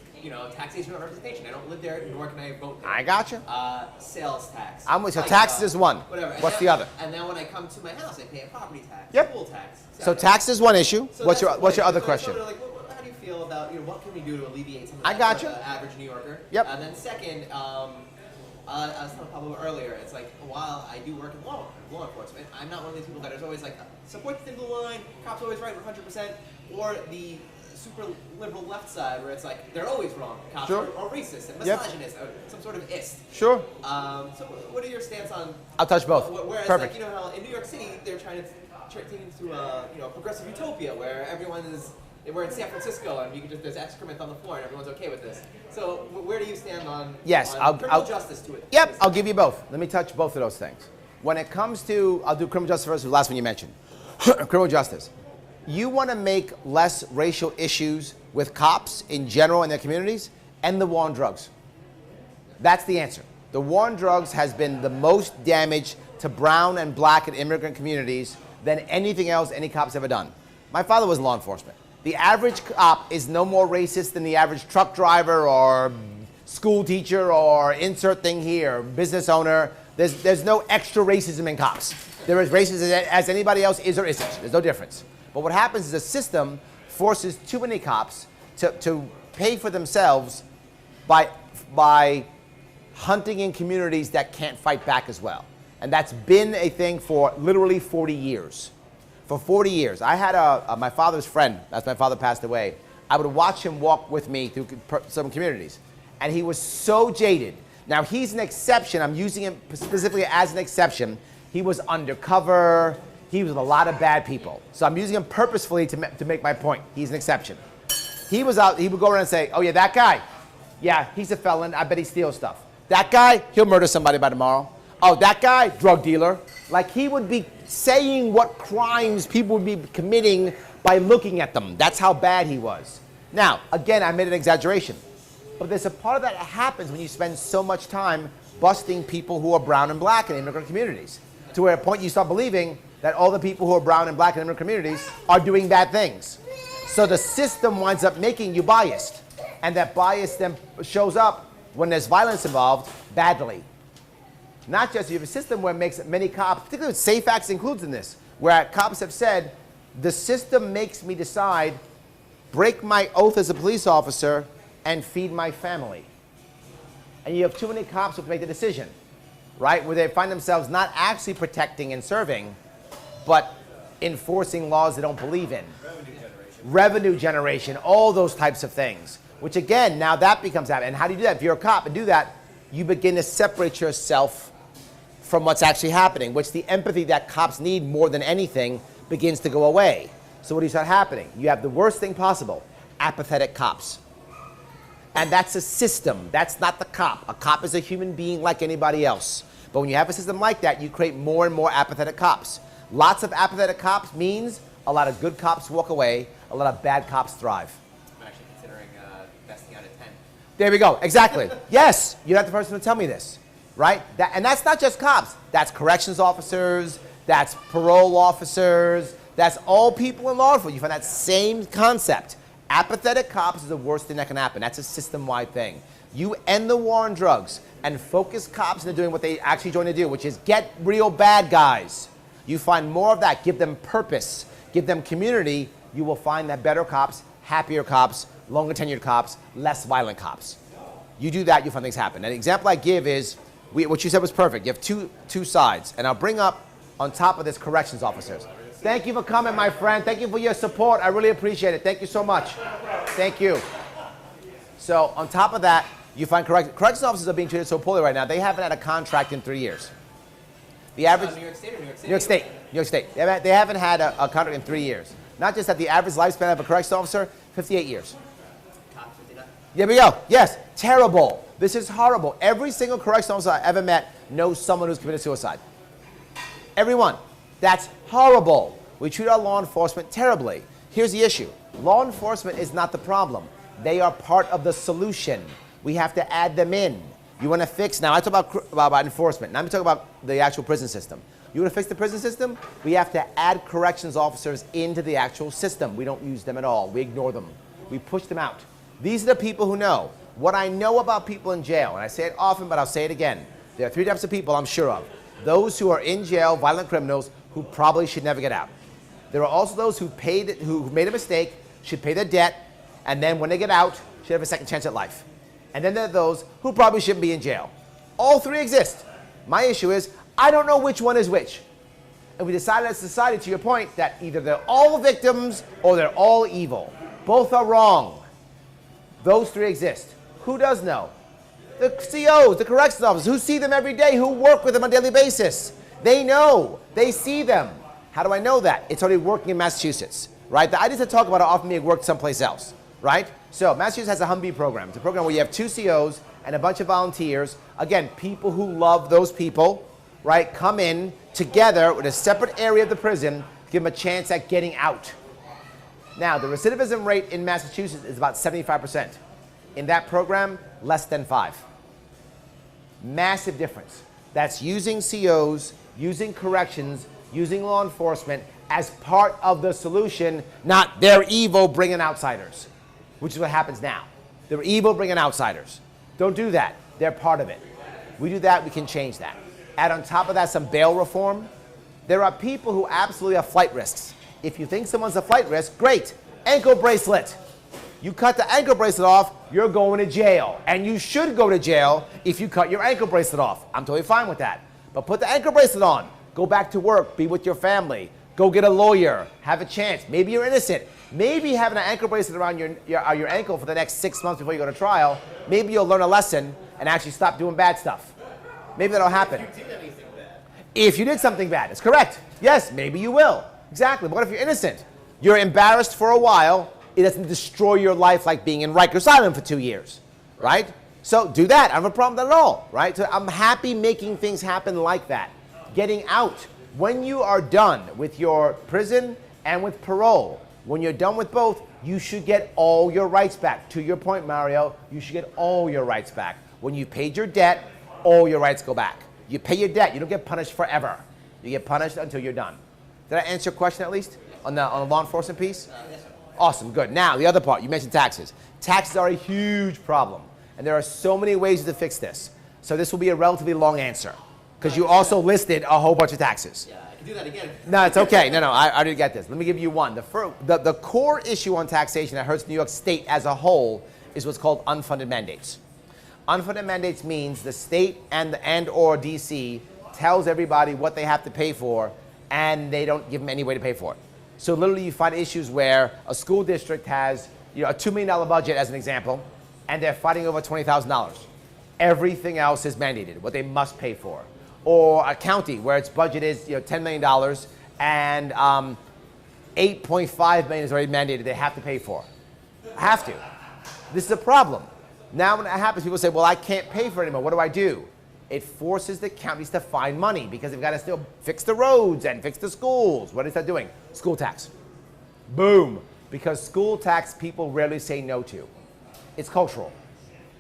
taxation or representation. I don't live there, nor can I vote there. I got you. Sales tax. I'm with you. FICA, Taxes is one. Whatever. What's And the then- other? And then when I come to my house, I pay a property tax, Yep. pool tax. So etc. tax is one issue. So What's your that's What's your one. other So question? sort of like, how do you feel about what can we do to alleviate some of I that got for you. the average New Yorker? Yep. And then second, I was telling Pablo earlier, it's like while I do work in law enforcement, I'm not one of these people that is always like support the thin blue line, cops always right 100%, or the super liberal left side where it's like they're always wrong, cops Sure. are racist and Yep. misogynist, or some sort of ist. Sure. So what are your stance on? I'll touch both. Whereas, Perfect. like, you know how in New York City they're trying to take it to a progressive utopia where everyone is. We're in San Francisco and there's excrement on the floor and everyone's okay with this. So where do you stand on? Yes, on criminal I'll- justice to it? Yep, I'll give you both. Let me touch both of those things. When it comes to, I'll do criminal justice first, the last one you mentioned. Criminal justice. You want to make less racial issues with cops in general in their communities, end the war on drugs. That's the answer. The war on drugs has been the most damage to brown and black and immigrant communities than anything else any cop's ever done. My father was in law enforcement. The average cop is no more racist than the average truck driver or school teacher or insert thing here, business owner. There's no extra racism in cops. They're as racist as anybody else is or isn't. There's no difference. But what happens is the system forces too many cops to pay for themselves by hunting in communities that can't fight back as well. And that's been a thing for literally 40 years. For 40 years. I had my father's friend, as my father passed away, I would watch him walk with me through some communities. And he was so jaded. Now, he's an exception. I'm using him specifically as an exception. He was undercover. He was with a lot of bad people. So I'm using him purposefully to make my point. He's an exception. He was out, he would go around and say, oh yeah, that guy, yeah, he's a felon. I bet he steals stuff. That guy, he'll murder somebody by tomorrow. Oh, that guy, drug dealer. Like he would be saying what crimes people would be committing by looking at them. That's how bad he was. Now, again, I made an exaggeration. But there's a part of that happens when you spend so much time busting people who are brown and black in immigrant communities. To where at a point you start believing that all the people who are brown and black in immigrant communities are doing bad things. So the system winds up making you biased. And that bias then shows up when there's violence involved badly. Not just you have a system where it makes many cops, particularly with SAFE Acts includes in this, where cops have said, the system makes me decide, break my oath as a police officer, and feed my family. And you have too many cops who make the decision. right? Where they find themselves not actually protecting and serving, but enforcing laws they don't believe in. Revenue generation, all those types of things. Which again, now that becomes habit. And how do you do that? If you're a cop and do that, you begin to separate yourself from what's actually happening, which the empathy that cops need more than anything begins to go away. So what do you start happening? You have the worst thing possible, apathetic cops. And that's a system. That's not the cop. A cop is a human being like anybody else. But when you have a system like that, you create more and more apathetic cops. Lots of apathetic cops means a lot of good cops walk away, a lot of bad cops thrive. I'm actually considering vesting out of 10. There we go. Exactly. Yes, you're not the person to tell me this, right? And that's not just cops. That's corrections officers. That's parole officers. That's all people in law enforcement. You find that same concept. Apathetic cops is the worst thing that can happen. That's a system-wide thing. You end the war on drugs and focus cops into doing what they actually joined to do, which is get real bad guys. You find more of that. Give them purpose. Give them community. You will find that better cops, happier cops, longer tenured cops, less violent cops. You do that, you find things happen. And the example I give is, what you said was perfect. You have two sides. And I'll bring up on top of this corrections officers. Thank you for coming, my friend. Thank you for your support. I really appreciate it. Thank you so much. Thank you. So on top of that, you find corrections officers are being treated so poorly right now. They haven't had a contract in 3 years. The average. New York State or New York City? New York State. New York State. They haven't had a contract in 3 years. Not just that, the average lifespan of a corrections officer, 58 years. Top 59. There we go. Yes. Terrible. This is horrible. Every single corrections officer I ever met knows someone who's committed suicide. Everyone. That's horrible. We treat our law enforcement terribly. Here's the issue. Law enforcement is not the problem. They are part of the solution. We have to add them in. You want to fix, now I talk about enforcement. Now I'm talking about the actual prison system. You want to fix the prison system? We have to add corrections officers into the actual system. We don't use them at all. We ignore them. We push them out. These are the people who know. What I know about people in jail, and I say it often, but I'll say it again. There are 3 types of people I'm sure of. Those who are in jail, violent criminals, who probably should never get out. There are also those who made a mistake, should pay their debt, and then when they get out, should have a second chance at life. And then there are those who probably shouldn't be in jail. All 3 exist. My issue is, I don't know which one is which. And we decided as a society, to your point, that either they're all victims or they're all evil. Both are wrong. Those 3 exist. Who does know? The COs, the corrections officers, who see them every day, who work with them on a daily basis. They know. They see them. How do I know that? It's already working in Massachusetts, right? The ideas I talk about are often being worked someplace else, right? So Massachusetts has a Humvee program. It's a program where you have 2 COs and a bunch of volunteers. Again, people who love those people, right, come in together with a separate area of the prison, give them a chance at getting out. Now, the recidivism rate in Massachusetts is about 75%. In that program, less than 5. Massive difference. That's using COs, using corrections, using law enforcement as part of the solution, not they're evil, bringing outsiders, which is what happens now. They're evil, bringing outsiders. Don't do that. They're part of it. We do that, we can change that. Add on top of that some bail reform. There are people who absolutely have flight risks. If you think someone's a flight risk, great. Ankle bracelet. You cut the ankle bracelet off, you're going to jail. And you should go to jail if you cut your ankle bracelet off. I'm totally fine with that. But put the ankle bracelet on. Go back to work. Be with your family. Go get a lawyer. Have a chance. Maybe you're innocent. Maybe having an ankle bracelet around your ankle for the next 6 months before you go to trial, maybe you'll learn a lesson and actually stop doing bad stuff. Maybe that'll happen. If you did anything bad. If you did something bad, it's correct. Yes, maybe you will. Exactly. But what if you're innocent? You're embarrassed for a while. It doesn't destroy your life like being in Rikers Island for 2 years, right? So do that. I don't have a problem with that at all, right? So I'm happy making things happen like that. Getting out. When you are done with your prison and with parole, when you're done with both, you should get all your rights back. To your point, Mario, you should get all your rights back. When you paid your debt, all your rights go back. You pay your debt. You don't get punished forever. You get punished until you're done. Did I answer your question at least on the law enforcement piece? Yes, sir. Awesome, good. Now, the other part, you mentioned taxes. Taxes are a huge problem, and there are so many ways to fix this. So this will be a relatively long answer, because you also listed a whole bunch of taxes. Yeah, I can do that again. No, it's okay. No, I didn't get this. Let me give you one. The core issue on taxation that hurts New York State as a whole is what's called unfunded mandates. Unfunded mandates means the state and or DC tells everybody what they have to pay for, and they don't give them any way to pay for it. So literally you find issues where a school district has a $2 million budget as an example, and they're fighting over $20,000. Everything else is mandated, what they must pay for. Or a county where its budget is $10 million and $8.5 million is already mandated they have to pay for. Have to. This is a problem. Now when that happens, people say, well, I can't pay for it anymore. What do I do? It forces the counties to find money because they've got to still fix the roads and fix the schools. What is that doing? School tax. Boom. Because school tax people rarely say no to. It's cultural.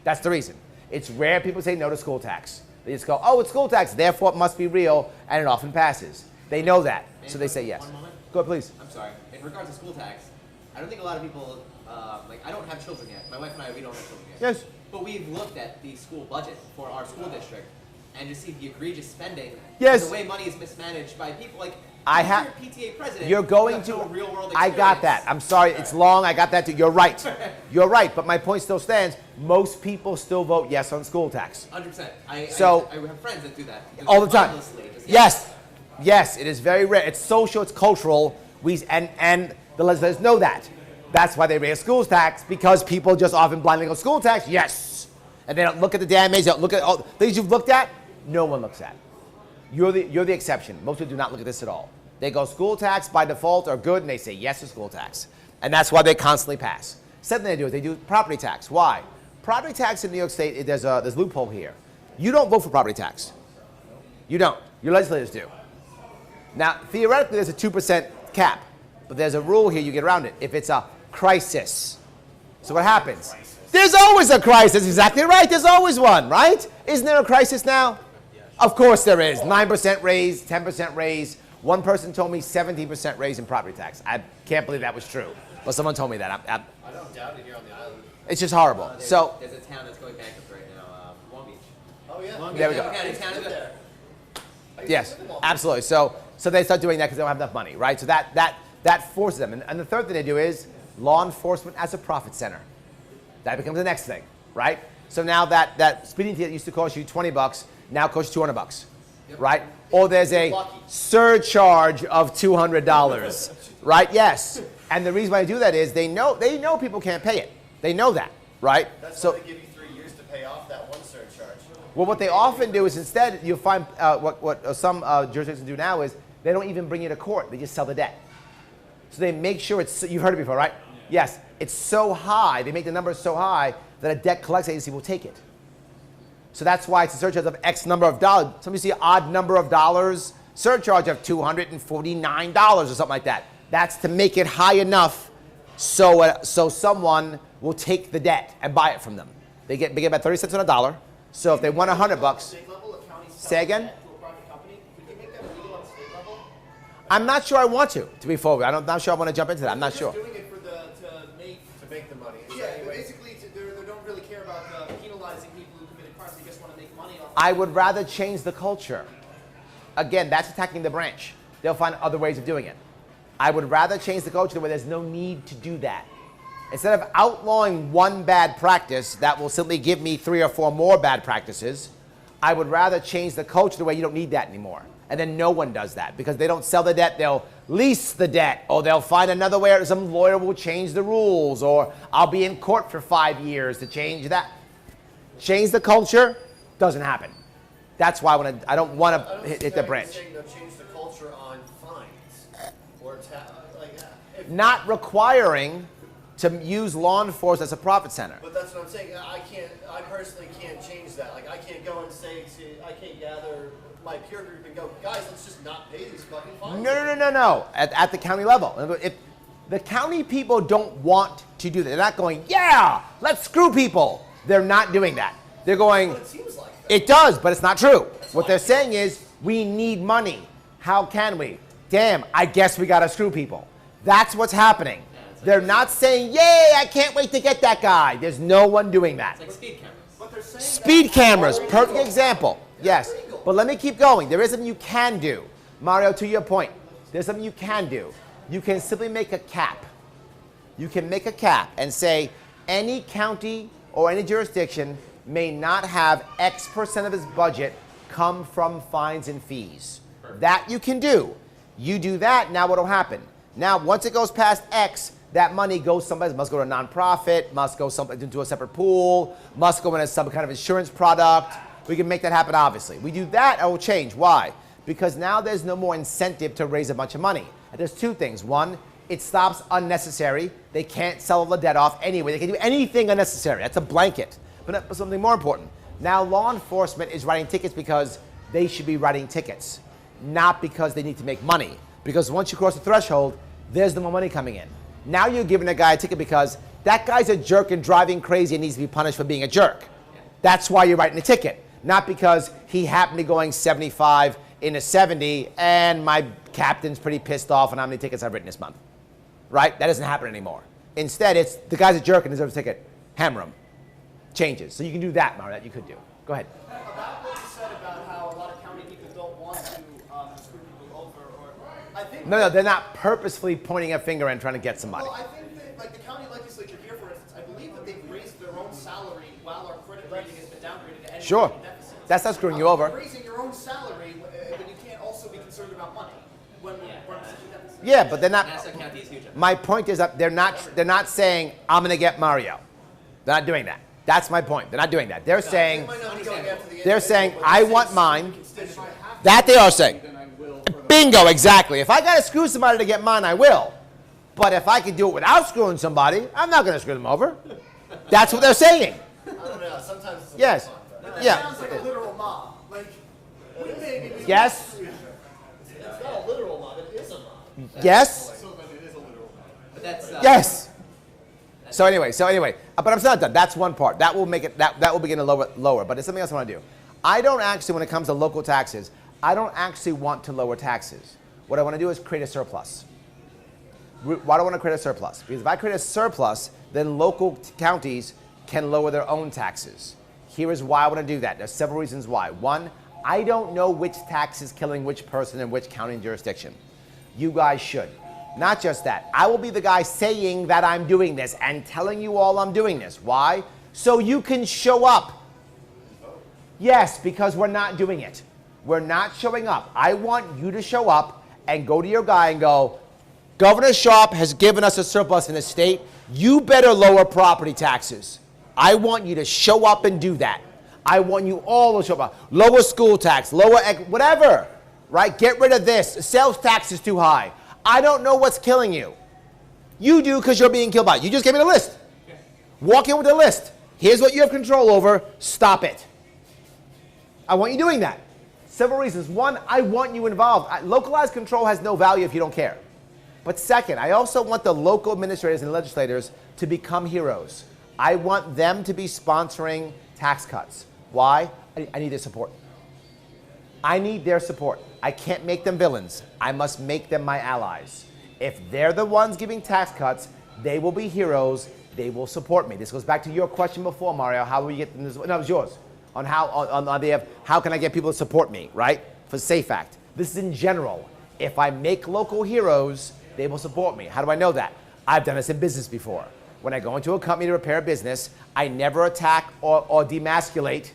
That's the reason. It's rare people say no to school tax. They just go, oh, it's school tax, therefore it must be real, and it often passes. They know that, so they say yes. One moment. Go ahead, please. I'm sorry. In regards to school tax, I don't think a lot of people, I don't have children yet. My wife and I, we don't have children yet. Yes. But we've looked at the school budget for our school district and just see the egregious spending. Yes. And the way money is mismanaged by people like I you're have. a PTA president. You're going you have to. no real world I got that. experience. I'm sorry. It's long. I got that too. You're right. You're right. But my point still stands. Most people still vote yes on school tax. 100%. I have friends that do that. All the time. Mindlessly, just Yes. Yes. It is very rare. It's social. It's cultural. And the legislators know that. That's why they raise school tax, because people just often blindly go school tax. Yes. And they don't look at the damage. They don't look at all the things you've looked at. No one looks at. You're the exception. Most people do not look at this at all. They go school tax by default are good, and they say yes to school tax. And that's why they constantly pass. Second thing they do property tax. Why? Property tax in New York State, there's a loophole here. You don't vote for property tax. You don't. Your legislators do. Now, theoretically, there's a 2% cap, but there's a rule here you get around it. If it's a crisis. So what happens? There's always a crisis. Exactly right. There's always one, right? Isn't there a crisis now? Of course there is. 9% raise, 10% raise. One person told me 17% raise in property tax. I can't believe that was true. But someone told me that. I don't doubt it here on the island. It's just horrible. There's a town that's going bankrupt right now, Long Beach. Oh, yeah. Long There we Beach, go. County, town is there. Yes, absolutely. So they start doing that because they don't have enough money, right? So that forces them. And the third thing they do is law enforcement as a profit center. That becomes the next thing, right? So now that speeding ticket used to cost you $20, now costs $200, right? Or there's a surcharge of $200, right? Yes. And the reason why they do that is they know people can't pay it. They know that, right? That's why they give you 3 years to pay off that one surcharge. Well, what they often do is instead you'll find what some jurisdictions do now is they don't even bring you to court. They just sell the debt. So they make sure you've heard it before, right? Yes, it's so high. They make the numbers so high that a debt collection agency will take it. So that's why it's a surcharge of X number of dollars. Some you see odd number of dollars, surcharge of $249 or something like that. That's to make it high enough so someone will take the debt and buy it from them. They get about 30 cents on a dollar. So if they want $100, State level, a county sells say again? debt to a private company, could you make that illegal on the state level? I'm not sure I want to be forward. I'm not sure I want to jump into that. I'm not They're sure. just doing it for To make the money. yeah, basically, they don't really care about penalizing people who committed crimes. They just want to make money off. I would rather change the culture. Again, that's attacking the branch. They'll find other ways of doing it. I would rather change the culture where there's no need to do that. Instead of outlawing one bad practice that will simply give me 3 or 4 more bad practices, I would rather change the culture the way you don't need that anymore. And then no one does that because they don't sell the debt, they'll lease the debt, or they'll find another way, or some lawyer will change the rules, or I'll be in court for 5 years to change that. Change the culture, doesn't happen. That's why I don't want to hit the branch. Saying they'll change the culture on fines or Not requiring to use law enforcement as a profit center. But that's what I'm saying. I personally can't change that. Like, I can't go and say I can't gather my peer group and go, guys, let's just not pay these fucking fines. No. At the county level. If the county people don't want to do that, they're not going, yeah, let's screw people. They're not doing that. They're going, But it seems like that. it does, but it's not true. What they're saying is, we need money. How can we? Damn, I guess we got to screw people. That's what's happening. They're not saying, yay, I can't wait to get that guy. There's no one doing that. It's like speed cameras. But they're saying Speed cameras, perfect example. Yes, but let me keep going. There is something you can do. Mario, to your point, there's something you can do. You can simply make a cap. You can make a cap and say any county or any jurisdiction may not have X% of his budget come from fines and fees. That you can do. You do that, now what will happen? Now, once it goes past X, that money goes somewhere, must go to a nonprofit, must go into a separate pool, must go into some kind of insurance product. We can make that happen, obviously. We do that, it will change. Why? Because now there's no more incentive to raise a bunch of money. And there's two things. One, it stops unnecessary. They can't sell the debt off anyway. They can do anything unnecessary. That's a blanket. But something more important. Now law enforcement is writing tickets because they should be writing tickets, not because they need to make money. Because once you cross the threshold, there's no more money coming in. Now you're giving a guy a ticket because that guy's a jerk and driving crazy and needs to be punished for being a jerk. That's why you're writing the ticket, not because he happened to be going 75 in a 70 and my captain's pretty pissed off on how many tickets I've written this month. Right? That doesn't happen anymore. Instead, it's the guy's a jerk and deserves a ticket. Hammer him. Changes. So you can do that, Mario, that you could do. Go ahead. About what you said about how a lot of county people don't want to screw people over, or I think. No, they're not purposefully pointing a finger and trying to get somebody. Well, I think that, like the county legislature here, for instance, I believe that they've raised their own salary while our credit rating has been downgraded to Sure. deficits. That's not screwing you over. Raising your own salary, but you can't also be concerned about money when we're in such a deficit. Yeah, but they're not. Nassau County is huge. My point is that they're not saying I'm going to get Mario. They're not doing that. That's my point. They're not doing that. They're saying they're saying I want mine. That they are saying. Bingo, exactly. If I got to screw somebody to get mine, I will. But if I can do it without screwing somebody, I'm not going to screw them over. That's what they're saying. I don't know. Sometimes it's a Yes. That Yeah. sounds like a literal mob. Like, we maybe Yes. It's not a literal mob. It is a mob. Yes. So then it is a literal mob. But that's Yes. So anyway, but I'm still not done. That's one part. That will make it. That will begin to lower. But it's something else I want to do. I don't actually, when it comes to local taxes, I don't actually want to lower taxes. What I want to do is create a surplus. Why do I want to create a surplus? Because if I create a surplus, then local counties can lower their own taxes. Here is why I want to do that. There's several reasons why. One, I don't know which tax is killing which person in which county and jurisdiction. You guys should. Not just that. I will be the guy saying that I'm doing this and telling you all I'm doing this. Why? So you can show up. Yes, because we're not doing it. We're not showing up. I want you to show up and go to your guy and go, Governor Sharpe has given us a surplus in the state. You better lower property taxes. I want you to show up and do that. I want you all to show up. Lower school tax, lower whatever, right? Get rid of this. Sales tax is too high. I don't know what's killing you. You do because you're being killed by it. You just gave me the list. Walk in with the list. Here's what you have control over. Stop it. I want you doing that. Several reasons. One, I want you involved. Localized control has no value if you don't care. But second, I also want the local administrators and legislators to become heroes. I want them to be sponsoring tax cuts. Why? I need their support. I need their support. I can't make them villains. I must make them my allies. If they're the ones giving tax cuts, they will be heroes. They will support me. This goes back to your question before, Mario. How will you get them this? No, it was yours. On how can I get people to support me, right? For SAFE Act. This is in general. If I make local heroes, they will support me. How do I know that? I've done this in business before. When I go into a company to repair a business, I never attack or demasculate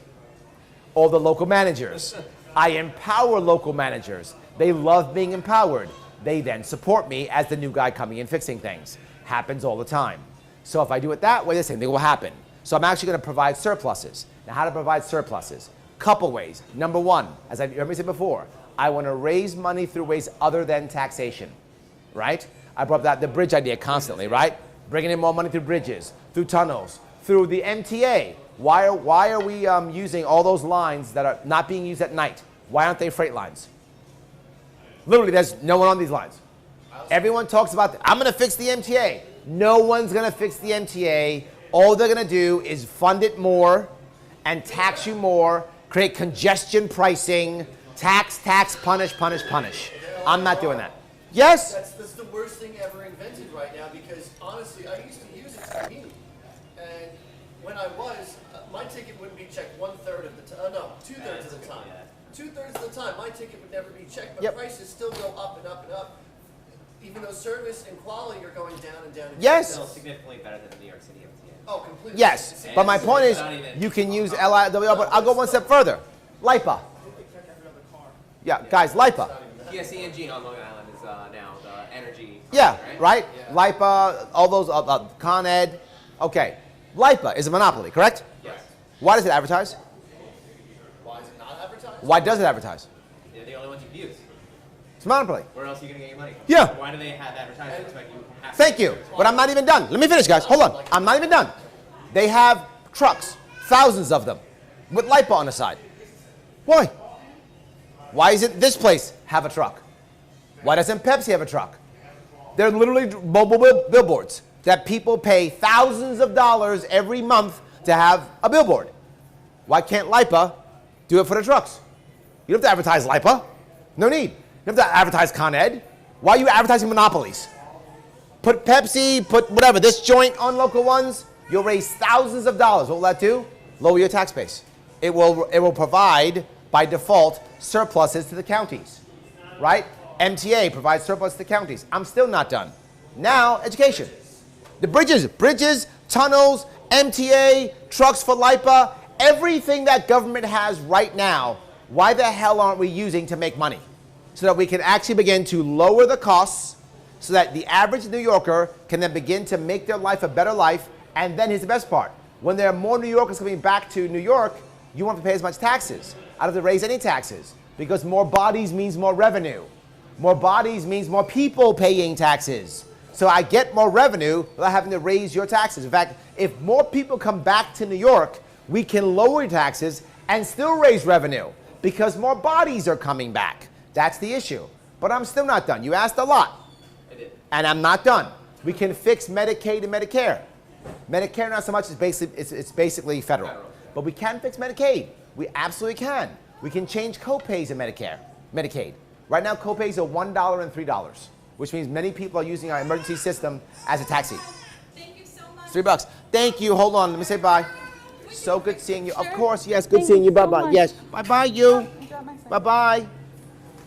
all the local managers. I empower local managers. They love being empowered. They then support me as the new guy coming in fixing things. Happens all the time. So if I do it that way, the same thing will happen. So I'm actually going to provide surpluses. Now, how to provide surpluses? Couple ways. Number one, as I said before, I want to raise money through ways other than taxation, right? I brought up the bridge idea constantly, right? Bringing in more money through bridges, through tunnels, through the MTA. Why are we using all those lines that are not being used at night? Why aren't they freight lines? Literally, there's no one on these lines. Everyone talks about, I'm going to fix the MTA. No one's going to fix the MTA. All they're going to do is fund it more and tax you more, create congestion pricing, tax, punish. I'm not doing that. Yes? That's the worst thing ever invented right now because honestly, I used to use it to commute. And when I was, my ticket wouldn't be checked 1/3 of the time. No, 2/3 of the time. 2/3 of the time, my ticket would never be checked, but Yep. prices still go up and up and up. even though service and quality are going down and down. And Yes. Still significantly better than the New York City MTA. Oh, completely. Yes, but my point is, you can use LIW, but I'll go one step further. LIPA. Yeah, guys, LIPA. PSE&G on Long Island is now the energy. Yeah, company, right? Yeah. LIPA, all those, Con Ed. Okay, LIPA is a monopoly, correct? Yes. Why does it advertise? Why is it not advertised? Why does it advertise? They're the only ones you can use. It's a monopoly. Where else are you going to get your money from? Yeah. Why do they have advertisements when you have to? Thank you, but I'm not even done. Let me finish, guys. Hold on. I'm not even done. They have trucks, thousands of them, with LIPA on the side. Why? Why doesn't this place have a truck? Why doesn't Pepsi have a truck? They're literally mobile billboards that people pay thousands of dollars every month to have a billboard. Why can't LIPA do it for the trucks? You don't have to advertise LIPA. No need. You don't have to advertise Con Ed. Why are you advertising monopolies? Put Pepsi, put whatever, this joint on local ones, you'll raise thousands of dollars. What will that do? Lower your tax base. It will provide, by default, surpluses to the counties, right? MTA provides surplus to the counties. I'm still not done. Now, education. The bridges, tunnels, MTA, trucks for LIPA, everything that government has right now, why the hell aren't we using to make money? So that we can actually begin to lower the costs so that the average New Yorker can then begin to make their life a better life. And then here's the best part. When there are more New Yorkers coming back to New York, you won't have to pay as much taxes. I don't have to raise any taxes because more bodies means more revenue. More bodies means more people paying taxes. So I get more revenue without having to raise your taxes. In fact, if more people come back to New York, we can lower taxes and still raise revenue because more bodies are coming back. That's the issue. But I'm still not done. You asked a lot. I did. And I'm not done. We can fix Medicaid and Medicare. Medicare not so much, it's basically federal. But we can fix Medicaid. We absolutely can. We can change copays in Medicaid. Right now, copays are $1 and $3, which means many people are using our emergency system as a taxi. Thank you so much. $3. Thank you. Hold on. Let me say bye. So good seeing you. Of course, yes. Good seeing you. Bye-bye. Yes. Bye-bye, you. Bye-bye.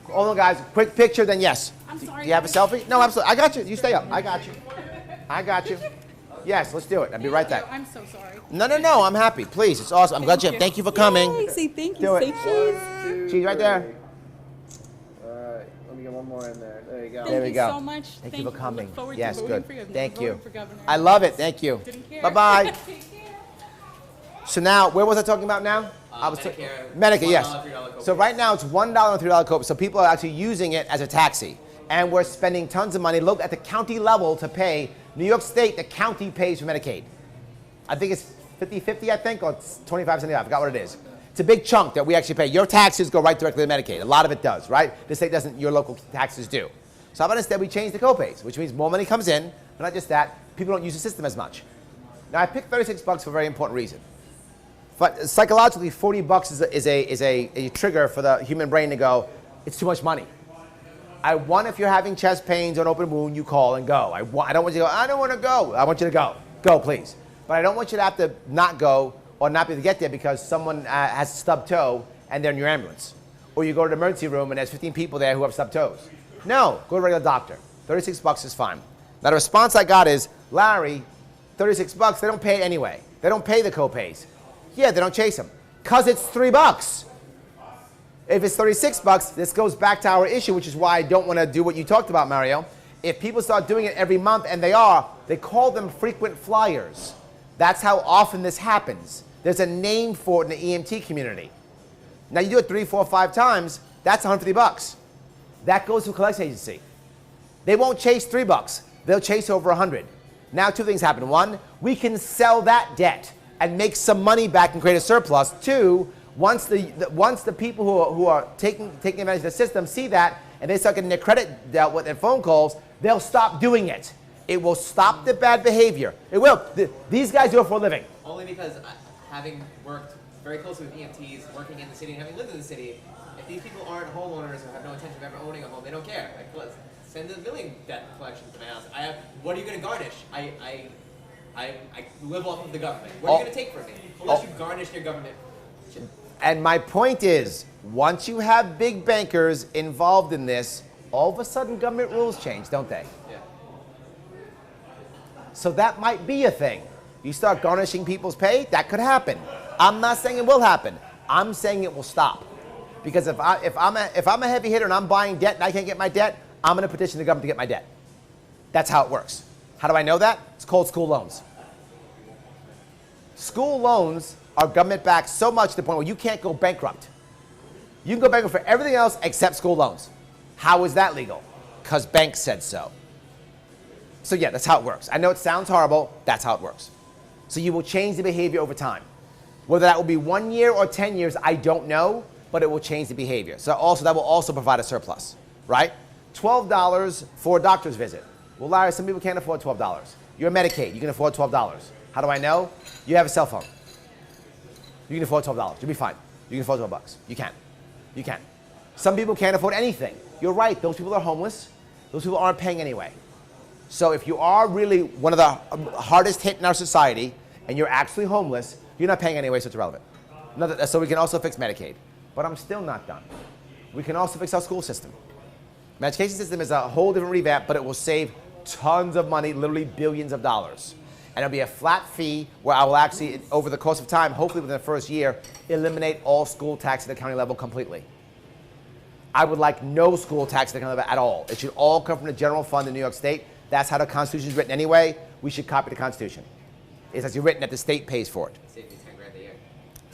Hold on, guys. Quick picture, then yes. I'm sorry. Do you have a selfie? No, absolutely. I got you. You stay up. I got you. I got you. Yes, let's do it. I'll be right back. I'm so sorry. No. I'm happy. Please. It's awesome. I'm glad you. Thank you for coming. Yay, say thank you. Do it. Say cheese. Cheese right there. Alright, let me get one more in there. There you go. There we Thank go. you so much. Thank you for coming. Look forward Yes, to voting good. For you. I've Thank never you. voted For governor. I love it. Thank you. Didn't care. Bye-bye. Take care. So now, where was I talking about now? I was Medicare, Medicare, yes. $1, $3 copay. So right now it's $1 and $3 copay. So people are actually using it as a taxi. And we're spending tons of money. Look at the county level to pay. New York State, the county pays for Medicaid. I think it's 50-50, I think, or it's 25-75. I forgot what it is. It's a big chunk that we actually pay. Your taxes go right directly to Medicaid. A lot of it does, right? The state doesn't, your local taxes do. So how about instead we change the copays, which means more money comes in, but not just that, people don't use the system as much. Now I picked $36 for a very important reason. But psychologically, $40 is a trigger for the human brain to go, it's too much money. I want, if you're having chest pains or an open wound, you call and go. I don't want you to go, I don't want to go. I want you to go. Go, please. But I don't want you to have to not go or not be able to get there because someone has a stubbed toe and they're in your ambulance. Or you go to the emergency room and there's 15 people there who have stubbed toes. No, go to a regular doctor. $36 is fine. Now the response I got is, Larry, $36, they don't pay it anyway. They don't pay the copays. Yeah, they don't chase them. Because it's $3. If it's $36, this goes back to our issue, which is why I don't want to do what you talked about, Mario. If people start doing it every month, and they call them frequent flyers. That's how often this happens. There's a name for it in the EMT community. Now you do it 3, 4, 5 times, that's $150. That goes to a collection agency. They won't chase $3. They'll chase over 100. Now 2 things happen. 1, we can sell that debt and make some money back and create a surplus. 2, once the people who are taking advantage of the system see that and they start getting their credit dealt with and phone calls, they'll stop doing it. It will stop the bad behavior. It will. These guys do it for a living. Only because having worked very closely with EMTs, working in the city, and having lived in the city, if these people aren't homeowners or have no intention of ever owning a home, they don't care. Like, send a billing debt collection to my house. What are you going to garnish? I live off of the government. What are you going to take from me? Unless you garnish your government. And my point is, once you have big bankers involved in this, all of a sudden government rules change, don't they? Yeah. So that might be a thing. You start garnishing people's pay, that could happen. I'm not saying it will happen. I'm saying it will stop. Because if I'm a heavy hitter and I'm buying debt and I can't get my debt, I'm going to petition the government to get my debt. That's how it works. How do I know that? It's called school loans. School loans are government backed so much to the point where you can't go bankrupt. You can go bankrupt for everything else except school loans. How is that legal? Because banks said so. So yeah, that's how it works. I know it sounds horrible, that's how it works. So you will change the behavior over time. Whether that will be 1 year or 10 years, I don't know, but it will change the behavior. So also, that will also provide a surplus, right? $12 for a doctor's visit. Well, Larry, some people can't afford $12. You're Medicaid, you can afford $12. How do I know? You have a cell phone. You can afford $12, you'll be fine. You can afford $12, you can. You can. Some people can't afford anything. You're right, those people are homeless. Those people aren't paying anyway. So if you are really one of the hardest hit in our society and you're actually homeless, you're not paying anyway, so it's irrelevant. So we can also fix Medicaid. But I'm still not done. We can also fix our school system. The education system is a whole different revamp, but it will save tons of money, literally billions of dollars. And it'll be a flat fee where I will actually, over the course of time, hopefully within the first year, eliminate all school tax at the county level completely. I would like no school tax at the county level at all. It should all come from the general fund in New York State. That's how the Constitution is written anyway. We should copy the Constitution. It's actually written that the state pays for it. Save me 10 grand a year.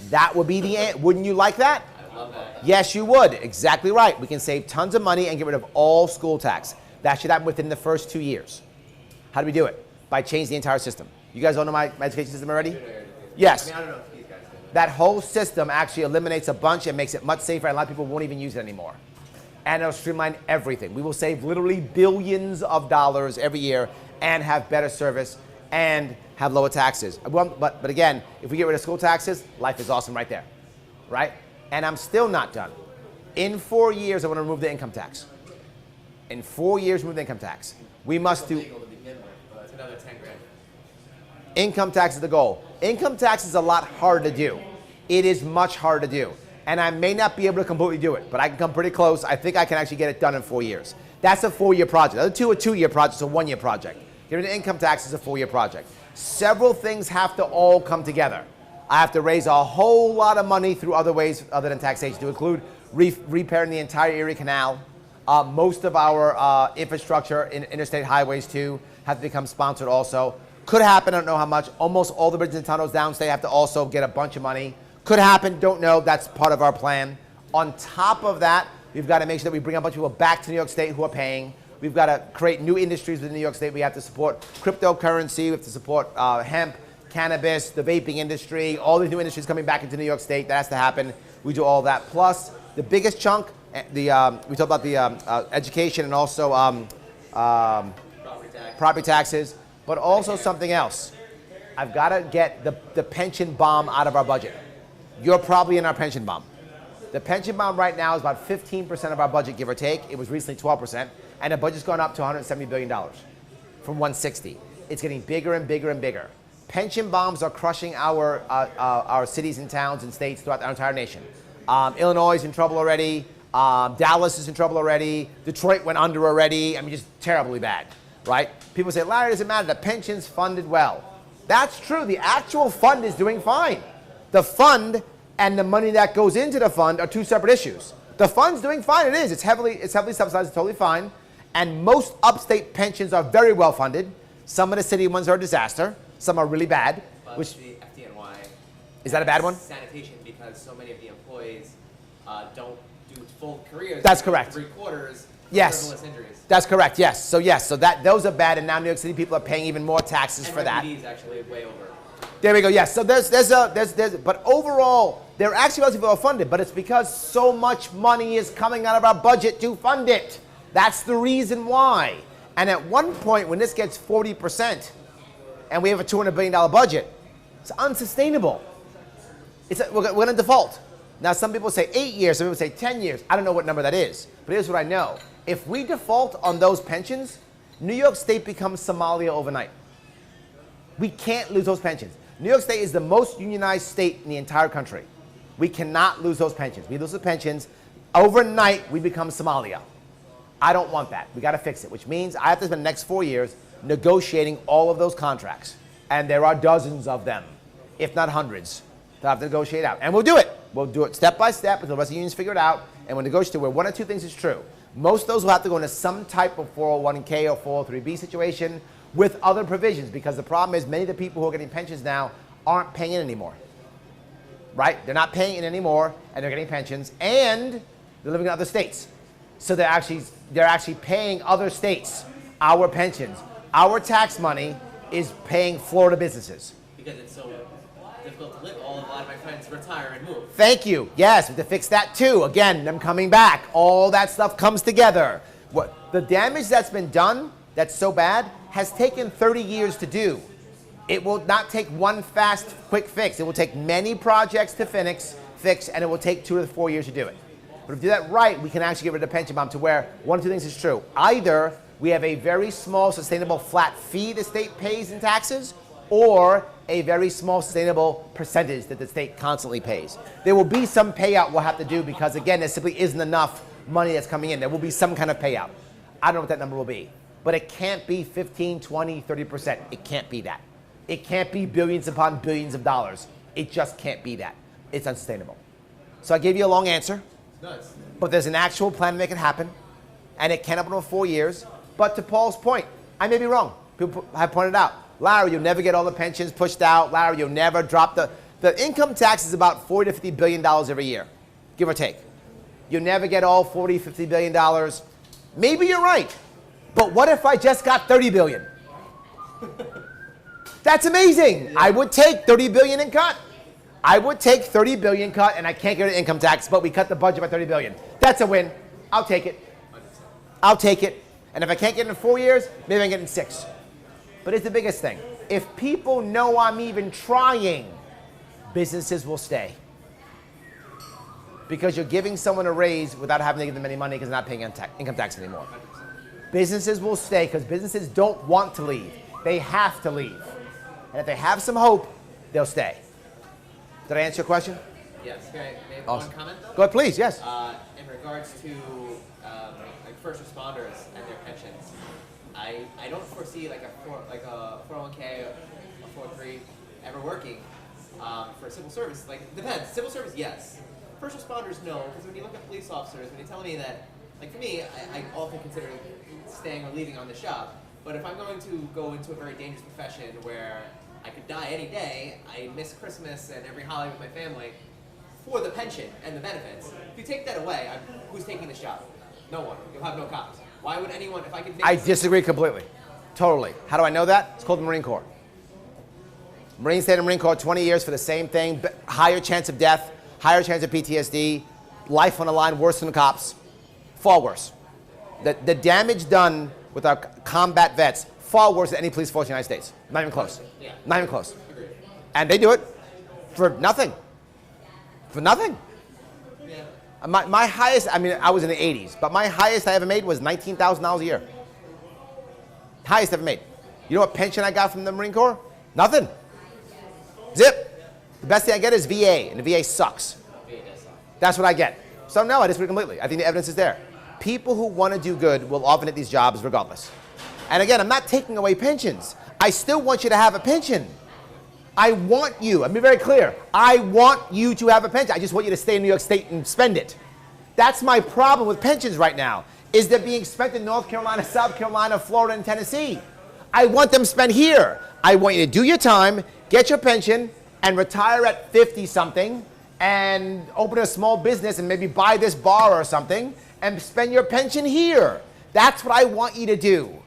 That would be the end. Wouldn't you like that? I love that. Yes, you would. Exactly right. We can save tons of money and get rid of all school tax. That should happen within the first 2 years. How do we do it? By changing the entire system. You guys all know my education system already? Yes. I mean, I don't know if these guys do. That whole system actually eliminates a bunch and makes it much safer, and a lot of people won't even use it anymore. And it'll streamline everything. We will save literally billions of dollars every year and have better service and have lower taxes. But again, if we get rid of school taxes, life is awesome right there, right? And I'm still not done. In 4 years, I want to remove the income tax. In 4 years, remove the income tax. We must do. Legal to begin with, but it's another 10 grand. Income tax is the goal. Income tax is a lot harder to do. It is much harder to do. And I may not be able to completely do it, but I can come pretty close. I think I can actually get it done in 4 years. That's a 4-year project. The other two are 2-year projects, a 1-year project. Getting rid of income tax is a 4-year project. Several things have to all come together. I have to raise a whole lot of money through other ways other than taxation, to include repairing the entire Erie Canal. Most of our infrastructure in interstate highways too have to become sponsored also. Could happen, I don't know how much. Almost all the bridges and tunnels downstate have to also get a bunch of money. Could happen, don't know, that's part of our plan. On top of that, we've got to make sure that we bring a bunch of people back to New York State who are paying. We've got to create new industries within New York State. We have to support cryptocurrency, we have to support hemp, cannabis, the vaping industry, all these new industries coming back into New York State. That has to happen. We do all that. Plus, the biggest chunk, we talk about the education and also property taxes, but also something else. I've got to get the pension bomb out of our budget. You're probably in our pension bomb. The pension bomb right now is about 15% of our budget, give or take. It was recently 12%, and the budget's gone up to $170 billion from 160. It's getting bigger and bigger and bigger. Pension bombs are crushing our cities and towns and states throughout our entire nation. Illinois is in trouble already. Dallas is in trouble already. Detroit went under already. I mean, just terribly bad, right? People say, Larry, doesn't matter. The pension's funded well. That's true. The actual fund is doing fine. The fund and the money that goes into the fund are two separate issues. The fund's doing fine. It is. It's heavily subsidized. It's totally fine. And most upstate pensions are very well funded. Some of the city ones are a disaster. Some are really bad. But Which the FDNY is that a bad one? Sanitation, because so many of the employees don't do full careers. That's correct. 3/4. Yes. Frivolous injuries. That's correct. Yes. So those are bad, and now New York City people are paying even more taxes for that. And actually way over. There we go. Yes. So but overall, they're actually relatively well funded, but it's because so much money is coming out of our budget to fund it. That's the reason why. And at one point, when this gets 40%, and we have a $200 billion budget, it's unsustainable. We're going to default. Now, some people say 8 years, some people say 10 years. I don't know what number that is, but here's what I know. If we default on those pensions, New York State becomes Somalia overnight. We can't lose those pensions. New York State is the most unionized state in the entire country. We cannot lose those pensions. We lose the pensions, overnight we become Somalia. I don't want that. We got to fix it, which means I have to spend the next 4 years negotiating all of those contracts. And there are dozens of them, if not hundreds, that I have to negotiate out. And we'll do it. We'll do it step by step until the rest of the unions figure it out. And we'll negotiate to where one or two things is true. Most of those will have to go into some type of 401k or 403b situation with other provisions, because the problem is many of the people who are getting pensions now aren't paying in anymore. Right? They're not paying in anymore, and they're getting pensions, and they're living in other states. So they're actually paying other states our pensions. Our tax money is paying Florida businesses. Because it's so difficult to live. A lot of my friends retire and move. Thank you. Yes, we have to fix that too. Again, them coming back. All that stuff comes together. What the damage that's been done, that's so bad, has taken 30 years to do. It will not take one fast, quick fix. It will take many projects to fix, and it will take 2 to 4 years to do it. But if we do that right, we can actually get rid of the pension bomb to where one of two things is true. Either we have a very small, sustainable flat fee the state pays in taxes, or a very small, sustainable percentage that the state constantly pays. There will be some payout we'll have to do because, again, there simply isn't enough money that's coming in. There will be some kind of payout. I don't know what that number will be. But it can't be 15, 20, 30%. It can't be that. It can't be billions upon billions of dollars. It just can't be that. It's unsustainable. So I gave you a long answer. Nuts. But there's an actual plan to make it happen. And it can happen over 4 years. But to Paul's point, I may be wrong. People have pointed out, Larry, you'll never get all the pensions pushed out. Larry, you'll never drop the income tax is about $40 to $50 billion every year, give or take. You'll never get all $40, $50 billion. Maybe you're right. But what if I just got $30 billion? That's amazing. I would take $30 billion and cut. I would take $30 billion cut, and I can't get rid of income tax, but we cut the budget by $30 billion. That's a win. I'll take it. I'll take it. And if I can't get it in 4 years, maybe I can get it in 6. But it's the biggest thing. If people know I'm even trying, businesses will stay. Because you're giving someone a raise without having to give them any money because they're not paying income tax anymore. Businesses will stay because businesses don't want to leave. They have to leave. And if they have some hope, they'll stay. Did I answer your question? Yes. Can I make Awesome. one comment though? Go ahead, please. Yes. In regards to like first responders and their pensions, I don't foresee like a 401k, a 403 ever working for civil service. Like it depends. Civil service, yes. First responders, no. Because when you look at police officers, when you're telling me that, like for me, I often consider staying or leaving on the job. But if I'm going to go into a very dangerous profession where I could die any day, I miss Christmas and every holiday with my family, for the pension and the benefits, if you take that away, who's taking this job? No one. You'll have no cops. Why would anyone, if I could make I disagree completely. Totally. How do I know that? It's called the Marine Corps. Marines stayed in the Marine Corps 20 years for the same thing. Higher chance of death, higher chance of PTSD, life on the line, worse than the cops. Far worse. The damage done with our combat vets, far worse than any police force in the United States. Not even close. Yeah. Not even close. And they do it for nothing. For nothing. Yeah. My highest, I mean, I was in the 80s, but my highest I ever made was $19,000 a year. Highest ever made. You know what pension I got from the Marine Corps? Nothing. Zip. The best thing I get is VA, and the VA sucks. That's what I get. So no, I disagree completely. I think the evidence is there. People who want to do good will often get these jobs regardless. And again, I'm not taking away pensions. I still want you to have a pension. I want you, I'll be very clear, I want you to have a pension. I just want you to stay in New York State and spend it. That's my problem with pensions right now, is they're being spent in North Carolina, South Carolina, Florida, and Tennessee. I want them spent here. I want you to do your time, get your pension, and retire at 50-something, and open a small business and maybe buy this bar or something, and spend your pension here. That's what I want you to do.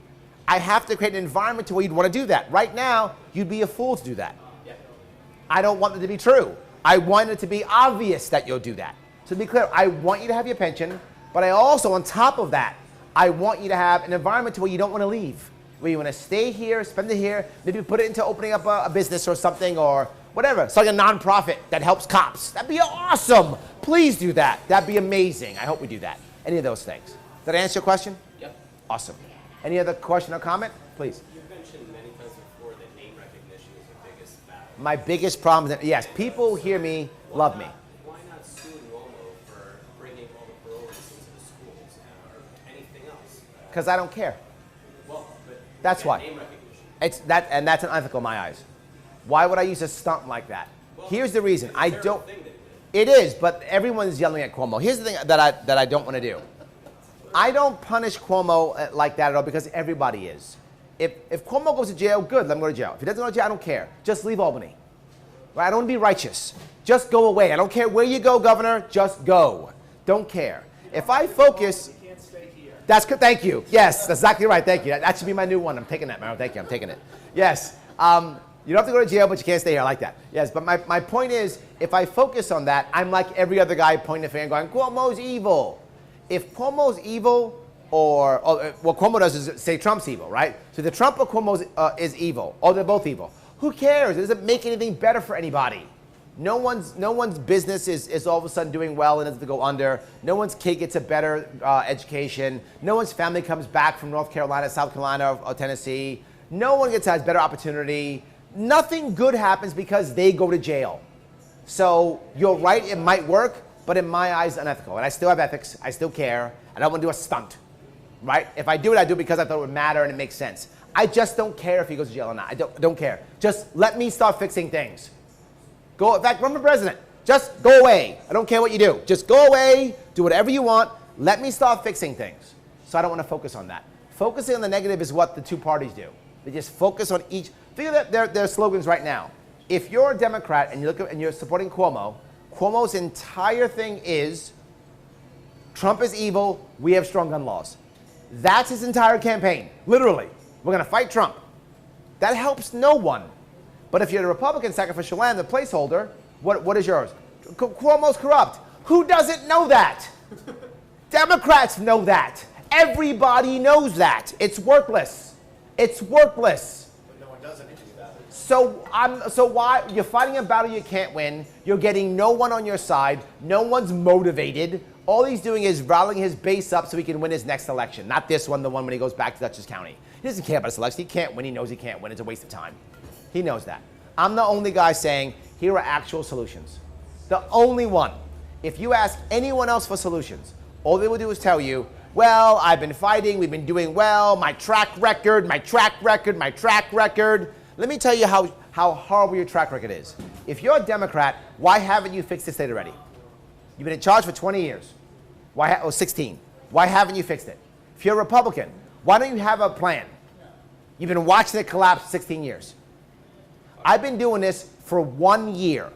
I have to create an environment to where you'd want to do that. Right now, you'd be a fool to do that. I don't want it to be true. I want it to be obvious that you'll do that. So to be clear, I want you to have your pension, but I also, on top of that, I want you to have an environment to where you don't want to leave, where you want to stay here, spend it here, maybe put it into opening up a business or something or whatever. It's like a nonprofit that helps cops. That'd be awesome. Please do that. That'd be amazing. I hope we do that. Any of those things. Did I answer your question? Yep. Awesome. Any other question or comment? Please. You've mentioned many times before that name recognition is your biggest battle. My biggest problem is that, yes, people hear me, love me. Why not sue Cuomo for bringing all the parolees into the schools or anything else? Because I don't care. Well, but That's why. name recognition. And that's unethical in my eyes. Why would I use a stunt like that? Here's the reason. I don't. It is, but everyone's yelling at Cuomo. Here's the thing that I don't want to do. I don't punish Cuomo like that at all because everybody is. If Cuomo goes to jail, good, let him go to jail. If he doesn't go to jail, I don't care. Just leave Albany. Right? I don't want to be righteous. Just go away. I don't care where you go, Governor. Just go. Don't care. If I focus, that's good. Thank you. Yes, that's exactly right. Thank you. That should be my new one. I'm taking that, Mario. Thank you. I'm taking it. Yes. You don't have to go to jail, but you can't stay here. I like that. Yes, but my point is, if I focus on that, I'm like every other guy pointing the finger going, Cuomo's evil. If Cuomo's evil, or what Cuomo does is say Trump's evil, right? So the Trump or Cuomo is evil, or they're both evil. Who cares? It doesn't make anything better for anybody. No one's business is all of a sudden doing well and doesn't go under. No one's kid gets a better education. No one's family comes back from North Carolina, South Carolina, or Tennessee. No one has better opportunity. Nothing good happens because they go to jail. So you're right, it might work, but in my eyes, unethical. And I still have ethics. I still care. I don't want to do a stunt, right? If I do it, I do it because I thought it would matter and it makes sense. I just don't care if he goes to jail or not. I don't care. Just let me start fixing things. Go, in fact, run for president. Just go away. I don't care what you do. Just go away, do whatever you want. Let me start fixing things. So I don't want to focus on that. Focusing on the negative is what the two parties do. They just focus on each. Think of their slogans right now. If you're a Democrat and you look at, and you're supporting Cuomo, Cuomo's entire thing is Trump is evil, we have strong gun laws. That's his entire campaign, literally. We're going to fight Trump. That helps no one. But if you're the Republican sacrificial lamb, the placeholder, what is yours? Cuomo's corrupt. Who doesn't know that? Democrats know that. Everybody knows that. It's worthless. It's worthless. But no one does anything about it. So why you're fighting a battle you can't win? You're getting no one on your side. No one's motivated. All he's doing is rallying his base up so he can win his next election. Not this one, the one when he goes back to Dutchess County. He doesn't care about his election. He can't win. He knows he can't win. It's a waste of time. He knows that. I'm the only guy saying here are actual solutions. The only one. If you ask anyone else for solutions, all they will do is tell you, well, I've been fighting, we've been doing well, my track record, my track record, my track record. Let me tell you how horrible your track record is. If you're a Democrat, why haven't you fixed the state already? You've been in charge for 20 years. 16. Why haven't you fixed it? If you're a Republican, why don't you have a plan? You've been watching it collapse for 16 years. I've been doing this for 1 year.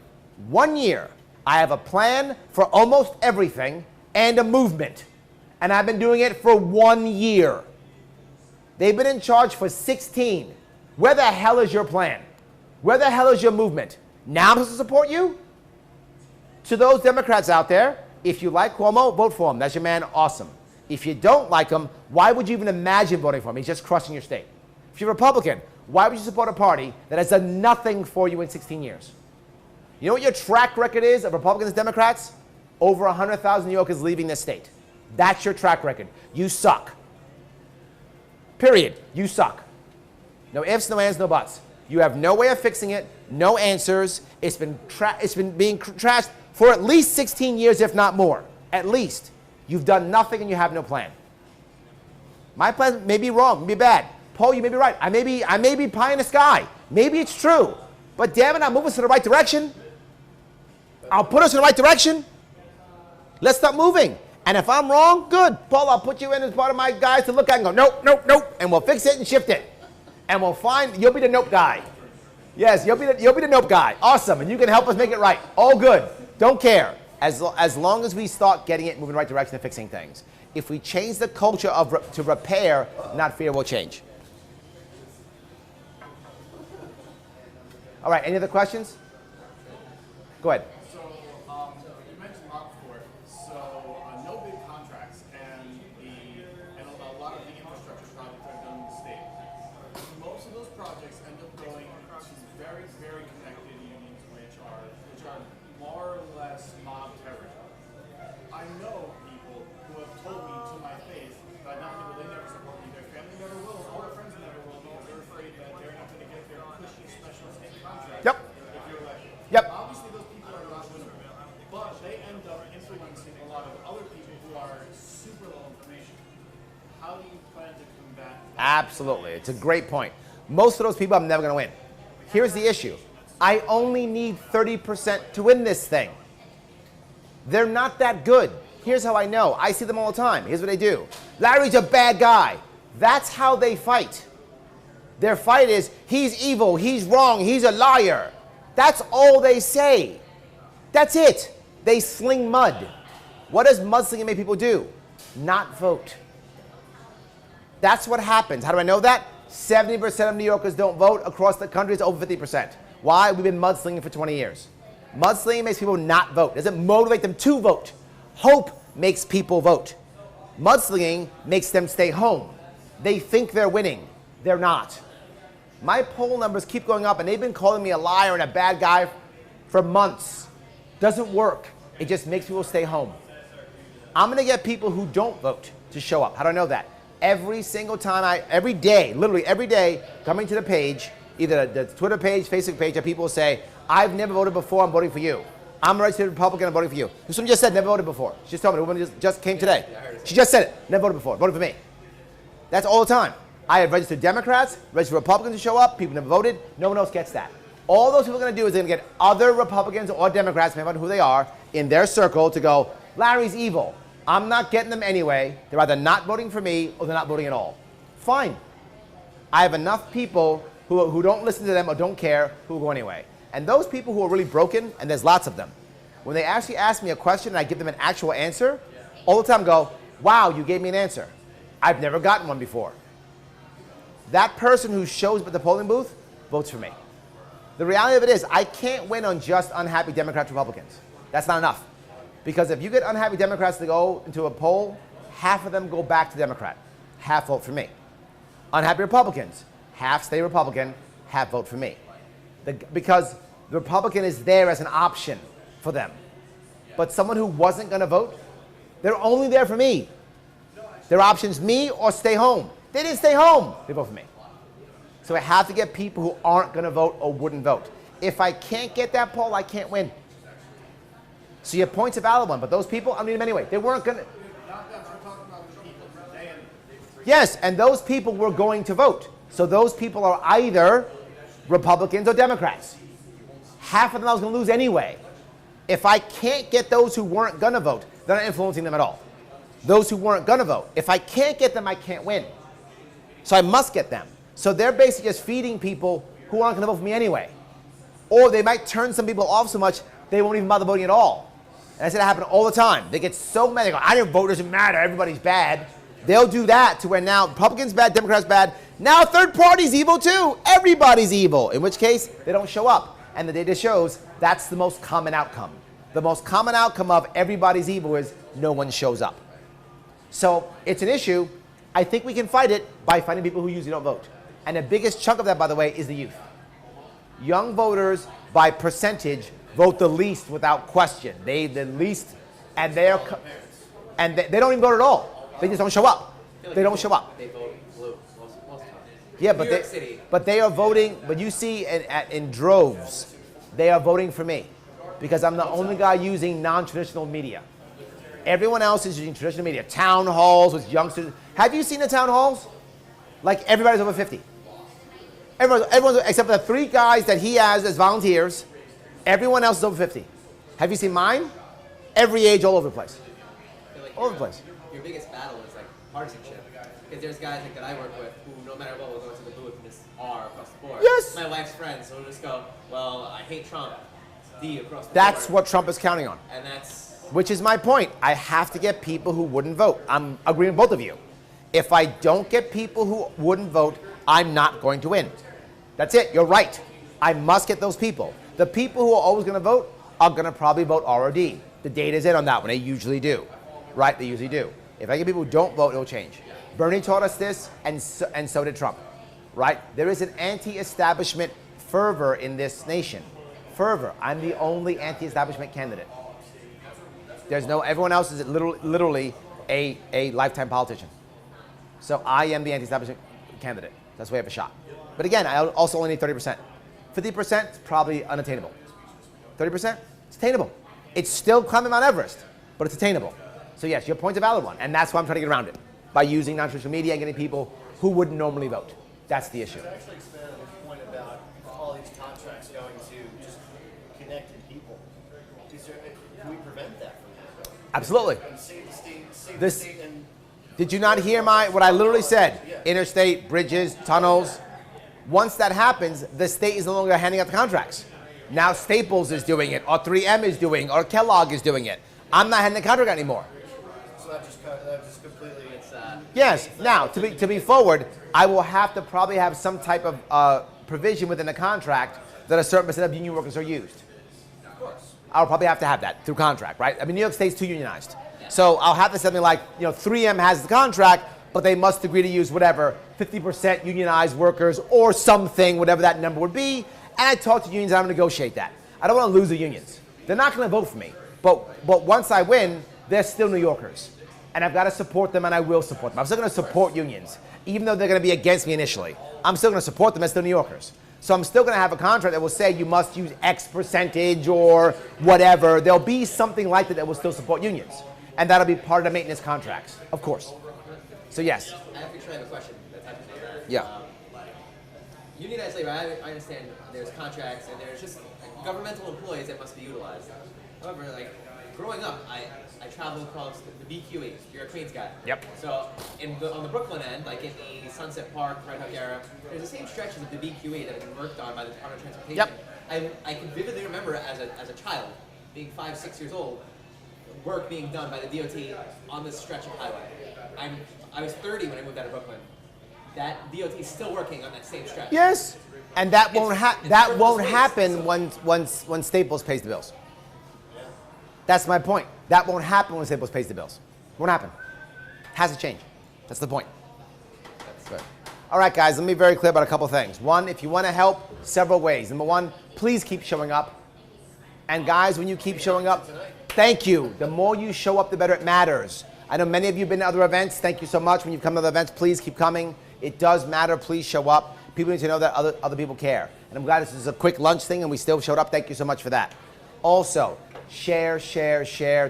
1 year. I have a plan for almost everything and a movement. And I've been doing it for 1 year. They've been in charge for 16. Where the hell is your plan? Where the hell is your movement? Now I'm supposed to support you? To those Democrats out there, if you like Cuomo, vote for him. That's your man, awesome. If you don't like him, why would you even imagine voting for him? He's just crushing your state. If you're a Republican, why would you support a party that has done nothing for you in 16 years? You know what your track record is of Republicans and Democrats? Over 100,000 New Yorkers leaving this state. That's your track record. You suck. Period. You suck. No ifs, no ands, no buts. You have no way of fixing it, no answers. It's been being trashed for at least 16 years, if not more. At least. You've done nothing and you have no plan. My plan may be wrong, may be bad. Paul, you may be right. I may be pie in the sky. Maybe it's true. But damn it, I'm moving us in the right direction. I'll put us in the right direction. Let's start moving. And if I'm wrong, good. Paul, I'll put you in as part of my guys to look at and go, nope, nope, nope. And we'll fix it and shift it. And we'll find, you'll be the nope guy. Yes, you'll be the nope guy. Awesome. And you can help us make it right. All good. Don't care. As long as we start getting it moving in the right direction and fixing things. If we change the culture to repair, not fear, will change. All right, any other questions? Go ahead. So, you mentioned Mark before. So, no big contracts and a lot of the infrastructure projects are done in the state. Most of those projects end up going to very, very connected unions, which are more or less mob terrorism. I know people who have told me to my face that not only will they never support me, their family never will, all their friends never will, know they're afraid that they're not going to get their cushy special state contract. Yep. If you're elected. Yep. Obviously, those people are Absolutely. It's a great point. Most of those people I'm never going to win. Here's the issue. I only need 30% to win this thing. They're not that good. Here's how I know. I see them all the time. Here's what they do. Larry's a bad guy. That's how they fight. Their fight is, he's evil, he's wrong, he's a liar. That's all they say. That's it. They sling mud. What does mudslinging make people do? Not vote. That's what happens. How do I know that? 70% of New Yorkers don't vote. Across the country, it's over 50%. Why? We've been mudslinging for 20 years. Mudslinging makes people not vote. It doesn't motivate them to vote. Hope makes people vote. Mudslinging makes them stay home. They think they're winning. They're not. My poll numbers keep going up, and they've been calling me a liar and a bad guy for months. Doesn't work. It just makes people stay home. I'm going to get people who don't vote to show up. How do I know that? Every single time every day, literally every day, coming to the page, either the Twitter page, Facebook page, that people say, I've never voted before, I'm voting for you. I'm a registered Republican, I'm voting for you. This woman just said, never voted before. She just told me, the woman just came today. She just said it, never voted before, voted for me. That's all the time. I have registered Democrats, registered Republicans to show up, people never voted, no one else gets that. All those people are going to do is they're going to get other Republicans or Democrats, depending on who they are, in their circle to go, Larry's evil. I'm not getting them anyway. They're either not voting for me or they're not voting at all. Fine. I have enough people who don't listen to them or don't care who will go anyway. And those people who are really broken, and there's lots of them, when they actually ask me a question and I give them an actual answer, all the time go, wow, you gave me an answer. I've never gotten one before. That person who shows up at the polling booth votes for me. The reality of it is I can't win on just unhappy Democrats, Republicans. That's not enough. Because if you get unhappy Democrats to go into a poll, half of them go back to Democrat. Half vote for me. Unhappy Republicans, half stay Republican, half vote for me. Because the Republican is there as an option for them. But someone who wasn't going to vote, they're only there for me. Their options me or stay home. They didn't stay home. They vote for me. So I have to get people who aren't going to vote or wouldn't vote. If I can't get that poll, I can't win. So your point's a valid one, but those people, I need them anyway. They weren't going to. Yes, and those people were going to vote. So those people are either Republicans or Democrats. Half of them I was going to lose anyway. If I can't get those who weren't going to vote, they're not influencing them at all. Those who weren't going to vote. If I can't get them, I can't win. So I must get them. So they're basically just feeding people who aren't going to vote for me anyway. Or they might turn some people off so much they won't even bother voting at all. And I said it happens all the time. They get so mad. They go, I didn't vote, doesn't matter, everybody's bad. They'll do that to where now Republicans bad, Democrats bad. Now third party's evil too. Everybody's evil. In which case, they don't show up. And the data shows that's the most common outcome. The most common outcome of everybody's evil is no one shows up. So it's an issue. I think we can fight it by finding people who usually don't vote. And the biggest chunk of that, by the way, is the youth. Young voters, by percentage, vote the least without question. They the least, and they don't even vote at all. They just don't show up. They don't show up. They vote blue most of the time. Yeah, New York City. but they are voting. But you see, in droves, they are voting for me because I'm the only guy using non-traditional media. Everyone else is using traditional media. Town halls with youngsters. Have you seen the town halls? Like everybody's over 50. Everyone's except for the 3 guys that he has as volunteers. Everyone else is over 50. Have you seen mine? Every age, all over the place. Like All over the place. Your biggest battle is like partisanship. Because there's guys like, that I work with who, no matter what, will go into the booth and just R across the board. Yes. My wife's friends will just go, well, I hate Trump. D across the board. That's what Trump is counting on. And that's. Which is my point. I have to get people who wouldn't vote. I'm agreeing with both of you. If I don't get people who wouldn't vote, I'm not going to win. That's it. You're right. I must get those people. The people who are always going to vote are going to probably vote R or D. The data's in on that one. They usually do. Right? They usually do. If I get people who don't vote, it'll change. Bernie taught us this, and so did Trump. Right? There is an anti-establishment fervor in this nation. Fervor. I'm the only anti-establishment candidate. There's no, everyone else is literally a lifetime politician. So I am the anti-establishment candidate. That's why I have a shot. But again, I also only need 30%. 50% is probably unattainable. 30%, it's attainable. It's still climbing Mount Everest, but it's attainable. So yes, your point's a valid one, and that's why I'm trying to get around it, by using non-traditional media and getting people who wouldn't normally vote. That's the issue. To actually expand on this point about all these contracts going to just connected people, can we prevent that from happening? Absolutely. And save the This- state and Did you not hear what I literally said? Interstate, bridges, tunnels. Once that happens, the state is no longer handing out the contracts. Now Staples is doing it, or 3M is doing it, or Kellogg is doing it. I'm not handing the contract anymore. so that just completely Yes. Now, to be forward, I will have to probably have some type of provision within the contract that a certain percent of union workers are used. of course. I'll probably have to have that through contract, right? I mean, New York State's too unionized. So I'll have to something like, 3M has the contract, but they must agree to use whatever, 50% unionized workers or something, whatever that number would be. And I talk to unions and I'm going to negotiate that. I don't want to lose the unions. They're not going to vote for me. But once I win, they're still New Yorkers. And I've got to support them, and I will support them. I'm still going to support unions, even though they're going to be against me initially. I'm still going to support them as still New Yorkers. So I'm still going to have a contract that will say you must use X percentage or whatever. There'll be something like that will still support unions. And that'll be part of the maintenance contracts, of course. So yes. I have to try the question that's happening there. Yeah. Unionized labor, I understand there's contracts and there's just governmental employees that must be utilized. However, growing up, I traveled across the BQE. You're a Queens guy. Yep. So on the Brooklyn end, like in the Sunset Park, Red Hook area, there's the same stretches of the BQE that have been worked on by the Department of Transportation. Yep. I can vividly remember as a child, being 5, 6 years old, work being done by the DOT on this stretch of highway. I was 30 when I moved out of Brooklyn. That DOT is still working on that same stretch. Yes. And that won't happen when Staples pays the bills. That's my point. That won't happen when Staples pays the bills. Won't happen. Has to change. That's the point. Good. All right, guys, let me be very clear about a couple things. One, if you want to help, several ways. Number one, please keep showing up. And guys, when you keep showing up, thank you. The more you show up, the better it matters. I know many of you have been to other events. Thank you so much. When you come to other events, please keep coming. It does matter. Please show up. People need to know that other people care. And I'm glad this is a quick lunch thing and we still showed up. Thank you so much for that. Also, share,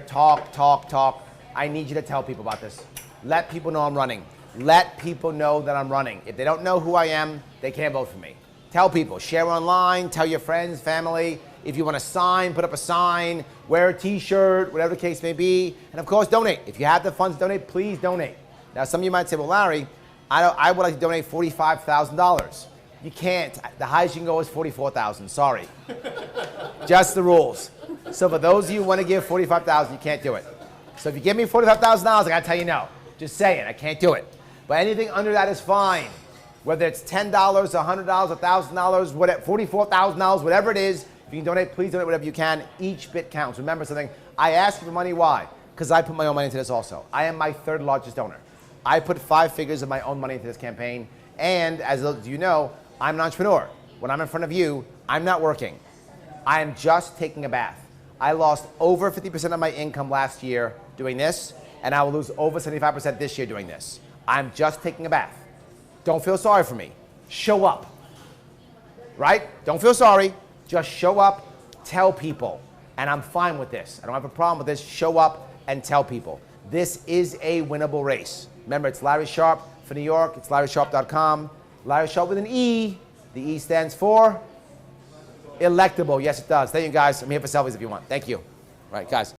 talk. I need you to tell people about this. Let people know I'm running. Let people know that I'm running. If they don't know who I am, they can't vote for me. Tell people. Share online. Tell your friends, family. If you want a sign, put up a sign. Wear a T-shirt, whatever the case may be. And of course, donate. If you have the funds to donate, please donate. Now, some of you might say, well, Larry, I would like to donate $45,000. You can't. The highest you can go is $44,000. Sorry. Just the rules. So for those of you who want to give $45,000, you can't do it. So if you give me $45,000, I got to tell you no. Just saying, I can't do it. But anything under that is fine. Whether it's $10, $100, $1,000, whatever, $44,000, whatever it is, if you can donate, please donate whatever you can. Each bit counts. Remember something, I ask you for money, why? Because I put my own money into this also. I am my third largest donor. I put 5 figures of my own money into this campaign. And as you know, I'm an entrepreneur. When I'm in front of you, I'm not working. I am just taking a bath. I lost over 50% of my income last year doing this, and I will lose over 75% this year doing this. I'm just taking a bath. Don't feel sorry for me. Show up. Right? Don't feel sorry. Just show up, tell people. And I'm fine with this. I don't have a problem with this. Show up and tell people. This is a winnable race. Remember, it's Larry Sharpe for New York. It's LarrySharpe.com. Larry Sharpe with an E. The E stands for electable. Yes, it does. Thank you, guys. I'm here for selfies if you want. Thank you. All right, guys.